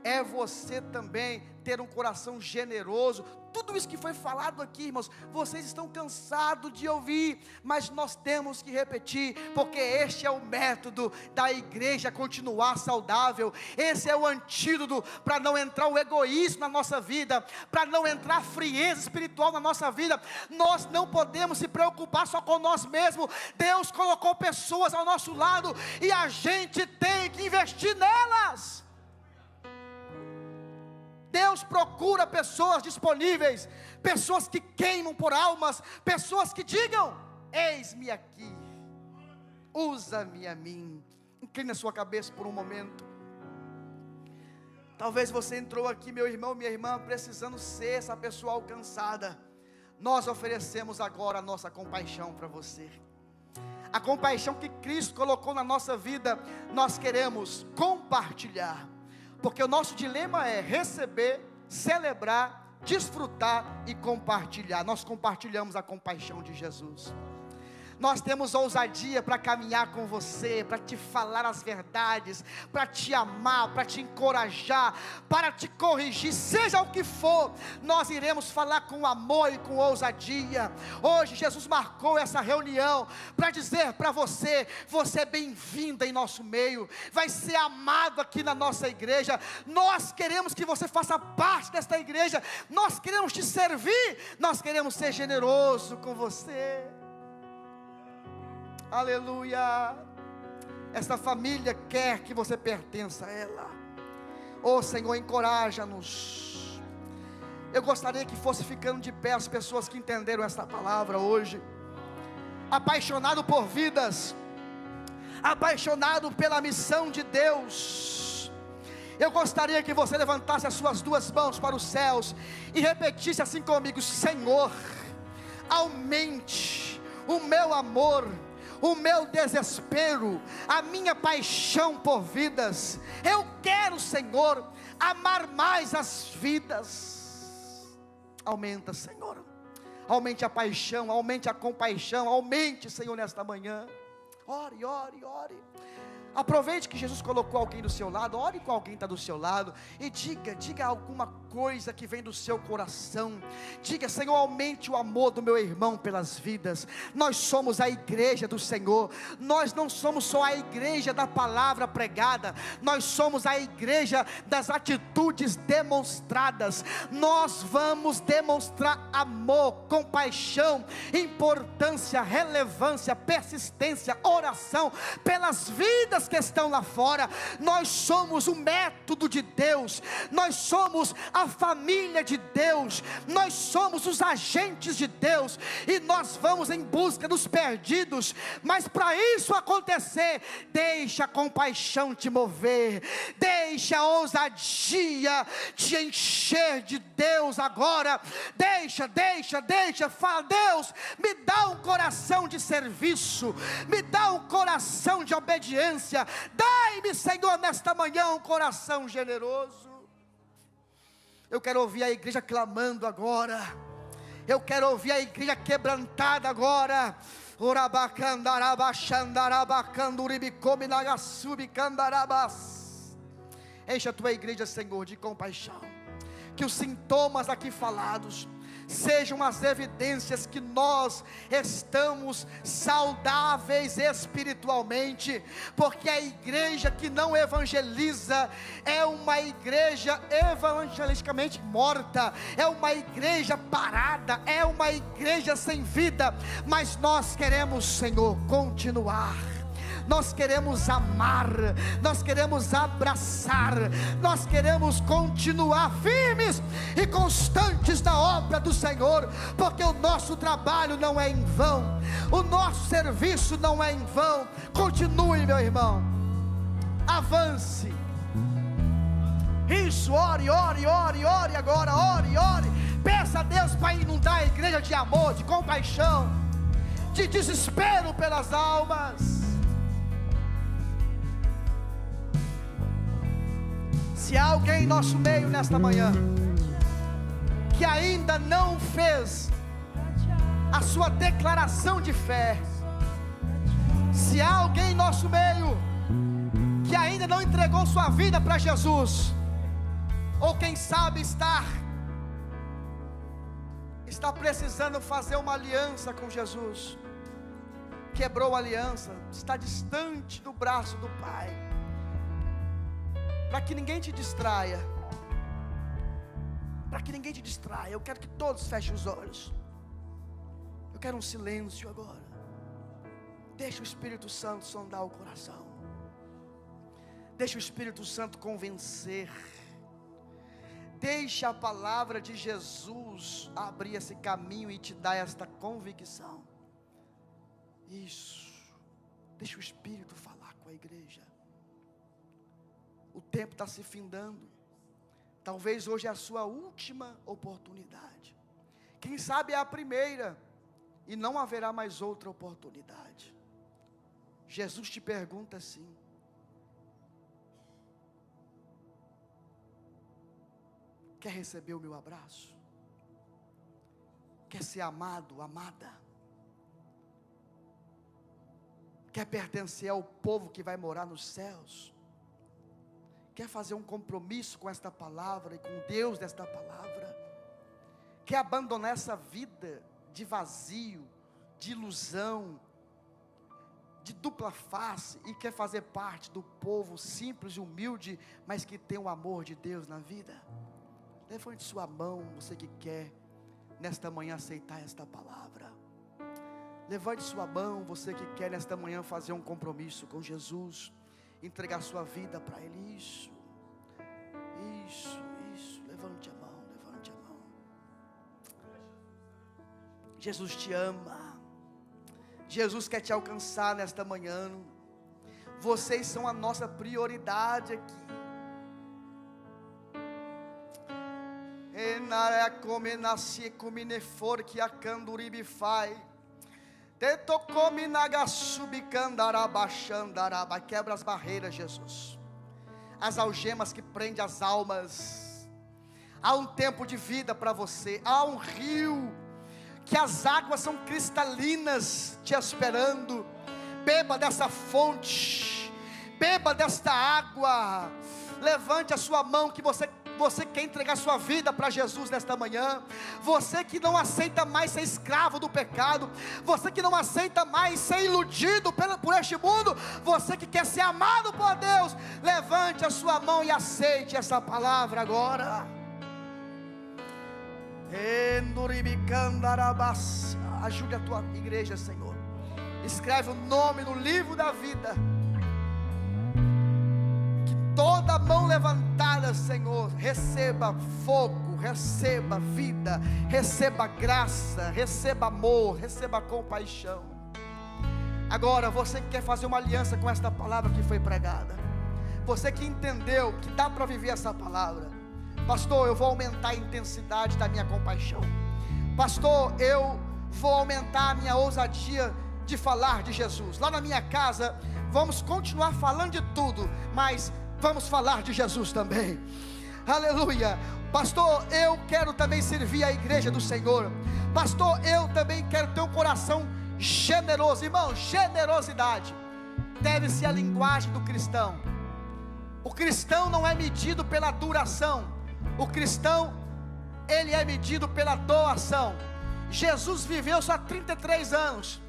É você também ter um coração generoso. Tudo isso que foi falado aqui, irmãos, vocês estão cansados de ouvir, mas nós temos que repetir, porque este é o método da igreja continuar saudável. Esse é o antídoto para não entrar o egoísmo na nossa vida, para não entrar a frieza espiritual na nossa vida. Nós não podemos se preocupar só com nós mesmos. Deus colocou pessoas ao nosso lado e a gente tem que investir nelas. Deus procura pessoas disponíveis, pessoas que queimam por almas, pessoas que digam: eis-me aqui, usa-me a mim. Incline a sua cabeça por um momento. Talvez você entrou aqui, meu irmão, minha irmã, precisando ser essa pessoa alcançada. Nós oferecemos agora a nossa compaixão para você. A compaixão que Cristo colocou na nossa vida, nós queremos compartilhar. Porque o nosso dilema é receber, celebrar, desfrutar e compartilhar. Nós compartilhamos a compaixão de Jesus. Nós temos ousadia para caminhar com você, para te falar as verdades, para te amar, para te encorajar, para te corrigir, seja o que for. Nós iremos falar com amor e com ousadia. Hoje Jesus marcou essa reunião para dizer para você: você é bem-vinda em nosso meio, vai ser amado aqui na nossa igreja. Nós queremos que você faça parte desta igreja, nós queremos te servir, nós queremos ser generoso com você. Aleluia. Esta família quer que você pertença a ela. Oh Senhor, encoraja-nos. Eu gostaria que fosse ficando de pé as pessoas que entenderam esta palavra hoje. Apaixonado por vidas, apaixonado pela missão de Deus. Eu gostaria que você levantasse as suas duas mãos para os céus e repetisse assim comigo: Senhor, aumente o meu amor, o meu desespero, a minha paixão por vidas. Eu quero, Senhor, amar mais as vidas. Aumenta, Senhor, aumente a paixão, aumente a compaixão, aumente, Senhor, nesta manhã. Ore, ore, ore. Aproveite que Jesus colocou alguém do seu lado, ore com alguém que está do seu lado, e diga alguma coisa que vem do seu coração. Diga: Senhor, aumente o amor do meu irmão pelas vidas. Nós somos a igreja do Senhor, nós não somos só a igreja da palavra pregada, nós somos a igreja das atitudes demonstradas. Nós vamos demonstrar amor, compaixão, importância, relevância, persistência, oração pelas vidas que estão lá fora. Nós somos o método de Deus, nós somos a família de Deus, nós somos os agentes de Deus, e nós vamos em busca dos perdidos. Mas para isso acontecer, deixa a compaixão te mover, deixa a ousadia te encher de Deus agora. Deixa, fala: Deus, me dá um coração de serviço, me dá um coração de obediência. Dai-me, Senhor, nesta manhã um coração generoso. Eu quero ouvir a igreja clamando agora. Eu quero ouvir a igreja quebrantada agora. Enche a tua igreja, Senhor, de compaixão. Que os sintomas aqui falados sejam as evidências que nós estamos saudáveis espiritualmente, porque a igreja que não evangeliza é uma igreja evangelisticamente morta, é uma igreja parada, é uma igreja sem vida. Mas nós queremos, Senhor, continuar. Nós queremos amar, nós queremos abraçar, nós queremos continuar firmes e constantes na obra do Senhor, porque o nosso trabalho não é em vão, o nosso serviço não é em vão. Continue, meu irmão, avance. Isso, ore agora, ore. Peça a Deus para inundar a igreja de amor, de compaixão, de desespero pelas almas. Se há alguém em nosso meio nesta manhã que ainda não fez a sua declaração de fé, se há alguém em nosso meio que ainda não entregou sua vida para Jesus, ou quem sabe está precisando fazer uma aliança com Jesus, quebrou a aliança, está distante do braço do Pai, para que ninguém te distraia, eu quero que todos fechem os olhos, eu quero um silêncio agora. Deixa o Espírito Santo sondar o coração, deixa o Espírito Santo convencer, deixa a palavra de Jesus abrir esse caminho e te dar esta convicção. Isso, deixa o Espírito falar com a igreja. O tempo está se findando, talvez hoje é a sua última oportunidade, quem sabe é a primeira, e não haverá mais outra oportunidade. Jesus te pergunta assim: quer receber o meu abraço? Quer ser amado, amada? Quer pertencer ao povo que vai morar nos céus? Quer fazer um compromisso com esta palavra e com Deus desta palavra? Quer abandonar essa vida de vazio, de ilusão, de dupla face, e quer fazer parte do povo simples e humilde, mas que tem o amor de Deus na vida? Levante sua mão, você que quer nesta manhã aceitar esta palavra. Levante sua mão, você que quer nesta manhã fazer um compromisso com Jesus, entregar sua vida para Ele. Isso, levante a mão, Jesus te ama, Jesus quer te alcançar nesta manhã. Vocês são a nossa prioridade aqui. Quebra as barreiras, Jesus, as algemas que prendem as almas. Há um tempo de vida para você, há um rio, que as águas são cristalinas te esperando. Beba dessa fonte, beba desta água. Levante a sua mão, que você quer entregar sua vida para Jesus nesta manhã. Você que não aceita mais ser escravo do pecado, você que não aceita mais ser iludido por este mundo, você que quer ser amado por Deus, levante a sua mão e aceite essa palavra agora. Ajude a tua igreja, Senhor. Escreve o nome no livro da vida. Que toda mão levantada, Senhor, receba fogo, receba vida, receba graça, receba amor, receba compaixão. Agora, você que quer fazer uma aliança com esta palavra que foi pregada, você que entendeu que dá para viver essa palavra: pastor, eu vou aumentar a intensidade da minha compaixão. Pastor, eu vou aumentar a minha ousadia de falar de Jesus. Lá na minha casa, vamos continuar falando de tudo, mas vamos falar de Jesus também. Aleluia. Pastor, eu quero também servir a igreja do Senhor. Pastor, eu também quero ter um coração generoso. Irmão, generosidade deve ser a linguagem do cristão. O cristão não é medido pela duração, o cristão, ele é medido pela doação. Jesus viveu só 33 anos.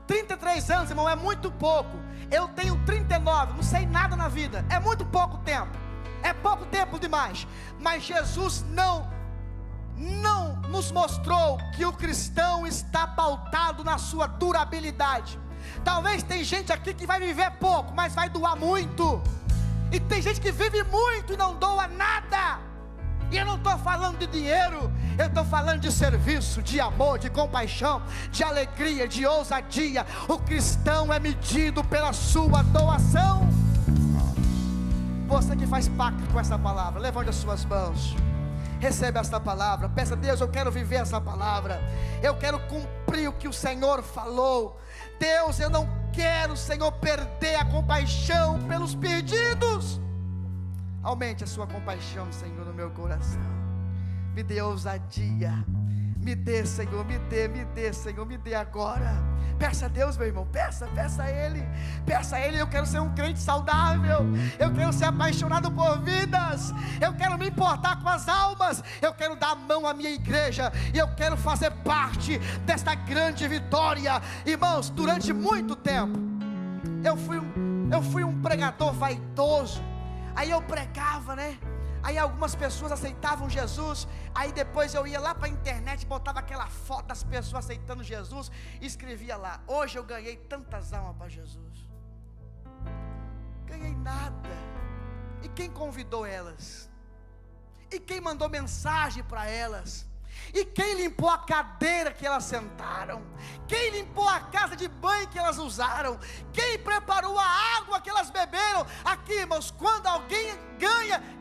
33 anos, irmão, é muito pouco. Eu tenho 39, não sei nada na vida, é muito pouco tempo, é pouco tempo demais. Mas Jesus não nos mostrou que o cristão está pautado na sua durabilidade. Talvez tem gente aqui que vai viver pouco, mas vai doar muito. E tem gente que vive muito e não doa nada. E eu não estou falando de dinheiro, eu estou falando de serviço, de amor, de compaixão, de alegria, de ousadia. O cristão é medido pela sua doação. Você que faz pacto com essa palavra, levante as suas mãos, recebe esta palavra, peça a Deus: eu quero viver essa palavra, eu quero cumprir o que o Senhor falou. Deus, eu não quero, Senhor, perder a compaixão pelos perdidos. Aumente a sua compaixão, Senhor, no meu coração. Me dê ousadia. Me dê, Senhor, me dê, Senhor, me dê agora. Peça a Deus, meu irmão, peça a Ele. Peça a Ele. Eu quero ser um crente saudável. Eu quero ser apaixonado por vidas. Eu quero me importar com as almas. Eu quero dar a mão à minha igreja. E eu quero fazer parte desta grande vitória. Irmãos, durante muito tempo, eu fui um pregador vaidoso. Aí eu pregava, né? Aí algumas pessoas aceitavam Jesus. Aí depois eu ia lá para a internet, botava aquela foto das pessoas aceitando Jesus e escrevia lá: hoje eu ganhei tantas almas para Jesus. Ganhei nada. E quem convidou elas? E quem mandou mensagem para elas? E quem limpou a cadeira que elas sentaram? Quem limpou a casa de banho que elas usaram? Quem preparou a água que elas beberam? Aqui, irmãos, quando alguém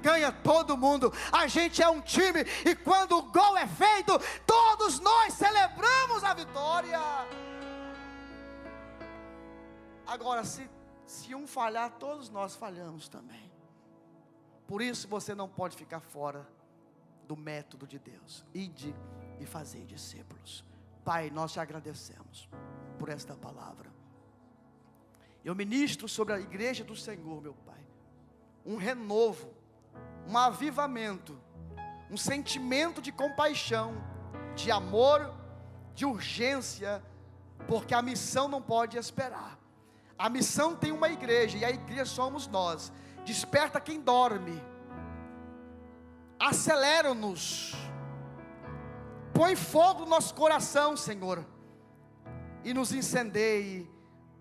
ganha todo mundo. A gente é um time, e quando o gol é feito, todos nós celebramos a vitória. Agora, se um falhar, todos nós falhamos também. Por isso você não pode ficar fora do método de Deus. Ide e fazei discípulos. Pai, nós te agradecemos por esta palavra. Eu ministro sobre a igreja do Senhor, meu Pai, um renovo, um avivamento, um sentimento de compaixão, de amor, de urgência, porque a missão não pode esperar. A missão tem uma igreja, e a igreja somos nós. Desperta quem dorme. Acelera-nos, põe fogo no nosso coração, Senhor, e nos incendeie,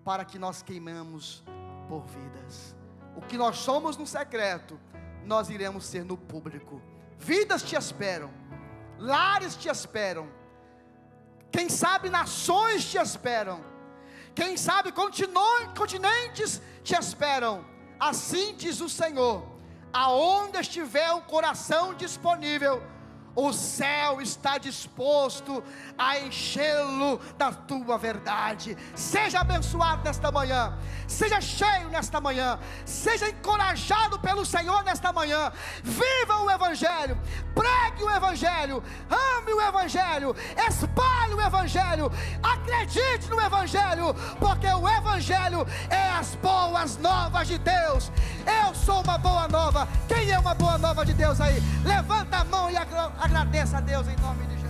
para que nós queimamos por vidas. O que nós somos no secreto, nós iremos ser no público. Vidas te esperam, lares te esperam, quem sabe nações te esperam, quem sabe continentes te esperam. Assim diz o Senhor: aonde estiver o coração disponível, o céu está disposto a enchê-lo da tua verdade. Seja abençoado nesta manhã, seja cheio nesta manhã, seja encorajado pelo Senhor nesta manhã. Viva o Evangelho, pregue o Evangelho, ame o Evangelho, espalhe o Evangelho, acredite no Evangelho, porque o Evangelho é as boas novas de Deus. Eu sou uma boa nova. Quem é uma boa nova de Deus aí? Levanta a mão e agradeça a Deus em nome de Jesus.